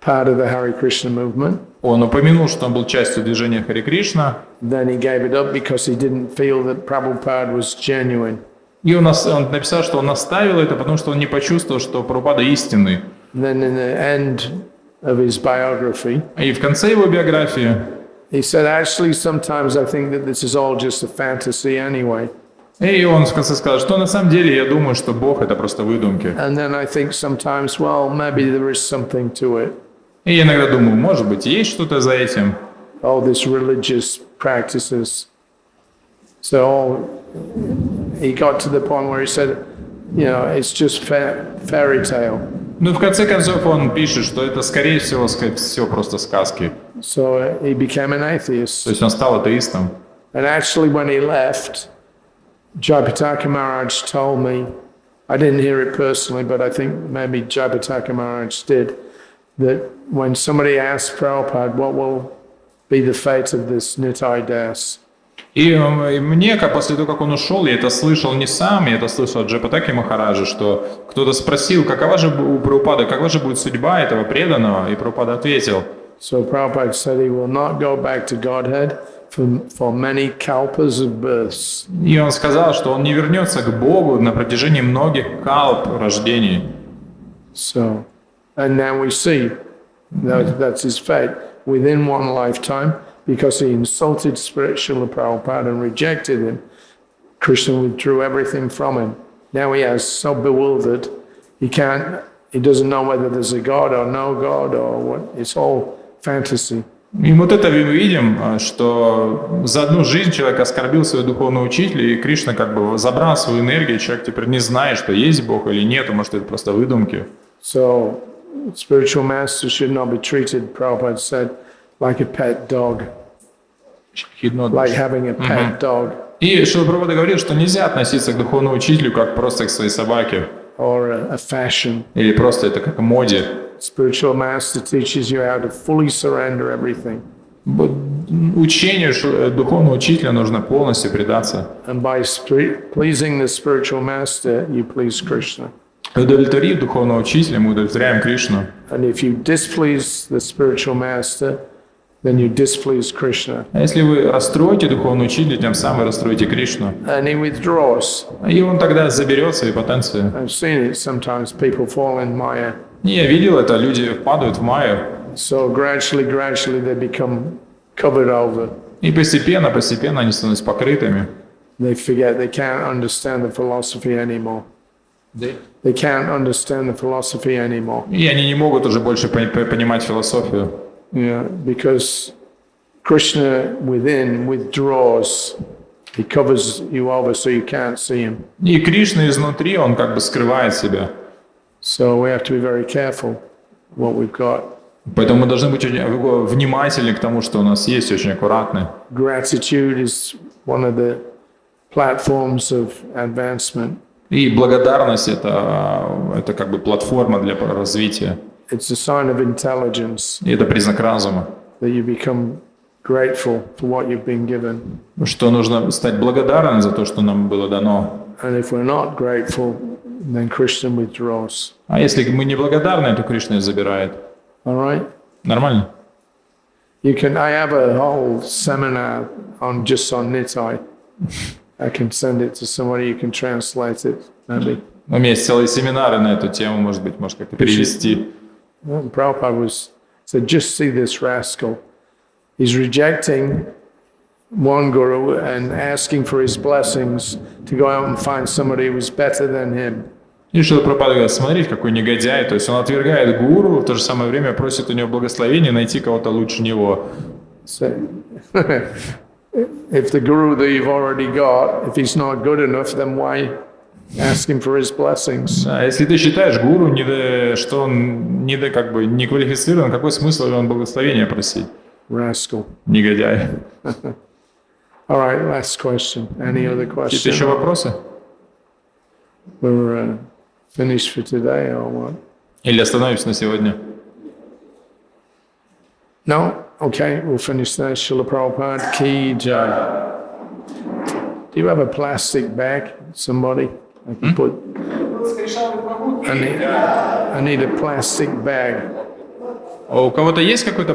E: part of the Hare Krishna movement.
C: он упомянул, что он был частью движения Хари Кришна,
E: Then he gave it up because he didn't feel that Prabhupada was genuine.
C: и он написал, что он оставил это, потому что он не почувствовал, что Прабхупада истинный.
E: Then in the end of his biography,
C: И в конце его биографии
E: he said, actually, sometimes I think that this is all just a fantasy anyway.
C: и он в конце сказал, что на самом деле я думаю, что Бог это просто выдумки.
E: And then I think sometimes, well, maybe there is something to it.
C: И я иногда думаю, может быть, есть что-то за этим.
E: All these religious practices. So he got to the point where he said, you know, it's just fairy tale.
C: Ну, в конце концов, он пишет, что это, скорее всего, все просто сказки.
E: So he became an
C: То
E: atheist.
C: есть он стал атеистом.
E: And actually, when he left, Jayapataka Maharaj told me, I didn't hear it personally, but I think maybe Jayapataka Maharaj did, that when somebody asked Prabhupada, what will be the fate of this Nitai Das?
C: И мне, после того, как он ушел, я это слышал не сам, я это слышал от Джайапатаки Махараджа, что кто-то спросил, какова же у Прабхупады, какова же будет судьба этого преданного, и Прабхупада ответил.
E: So Prabhupada said he will not go back to Godhead for many kalpas of births.
C: И он сказал, что он не вернется к Богу на протяжении многих калп рождений.
E: So, and now we see that that's his fate. Within one lifetime, because he insulted spiritual Prabhupada and rejected him, Krishna withdrew everything from him. Now he is so bewildered, he doesn't know whether there's a God or no God or what. It's all fantasy.
C: И вот это мы видим, что за одну жизнь человек оскорбил своего духовного учителя, и Кришна как бы забрал свою энергию, человек теперь не знает, что есть Бог или нет, а может это просто выдумки.
E: So, spiritual master should not be treated, Prabhupada said, like a pet dog, like having a pet dog.
C: И Шрила Прабхупада говорил, что нельзя относиться к духовному учителю как просто к своей собаке.
E: Or a fashion.
C: Или просто это как моде.
E: Spiritual master teaches you how to fully surrender everything.
C: Учению духовного учителя нужно полностью предаться.
E: And by pleasing the spiritual master, you please Krishna.
C: Удовлетворив духовного учителя, мы удовлетворяем Кришну.
E: And if you displease the spiritual master, then you displease Krishna.
C: А если вы расстроите духовного учителя, тем самым расстроите Кришну.
E: And he withdraws.
C: И он тогда заберет свои потенции.
E: I've seen it sometimes. People fall in Maya.
C: И я видел это, люди падают в майю.
E: So gradually they become covered over.
C: И постепенно они становятся покрытыми.
E: They forget they can't understand the philosophy anymore. They can't understand the philosophy anymore.
C: И они не могут уже больше понимать философию.
E: Yeah, because Krishna within withdraws. He covers you over so you can't see him.
C: И Кришна изнутри, он как бы скрывает себя.
E: So we have to be very careful what we've got.
C: Поэтому мы должны быть очень внимательны к тому, что у нас есть, очень аккуратны.
E: Gratitude is one of the platforms of advancement.
C: И благодарность это как бы платформа для развития.
E: It's a sign of intelligence.
C: И это признак разума.
E: That you become grateful for what you've been given.
C: Что нужно стать благодарным за то, что нам было дано.
E: And if we're not grateful, then Krishna withdraws.
C: А если мы не благодарны, то Кришна забирает.
E: All right?
C: Нормально?
E: I have a whole seminar on Nitai. I can send it to somebody, you can translate it, maybe.
C: У меня есть целые семинары на эту тему, может быть, можешь как-то перевести.
E: Prabhupada said, just see this rascal. He's rejecting one guru and asking for his blessings to go out and find somebody who was better than him.
C: И Шрила Прабхупада говорит, смотрите, какой негодяй. То есть он отвергает гуру, в то же самое время просит у него благословения найти кого-то лучше него.
E: So, if the guru that you've already got, if he's not good enough, then why ask him for his blessings?
C: А если ты считаешь гуру, что он как бы не квалифицирован, какой смысл он благословения просить?
E: Rascal.
C: Негодяй.
E: All right, last question. Any other
C: Какие-то еще
E: questions?
C: вопросы?
E: We're finished for today or what?
C: Или остановимся на сегодня?
E: No? Okay, we'll finish there. Srila Prabhupada Ki Jai. Do you have a plastic bag? Somebody? I can put. I need a plastic bag.
C: А у кого-то есть какой-то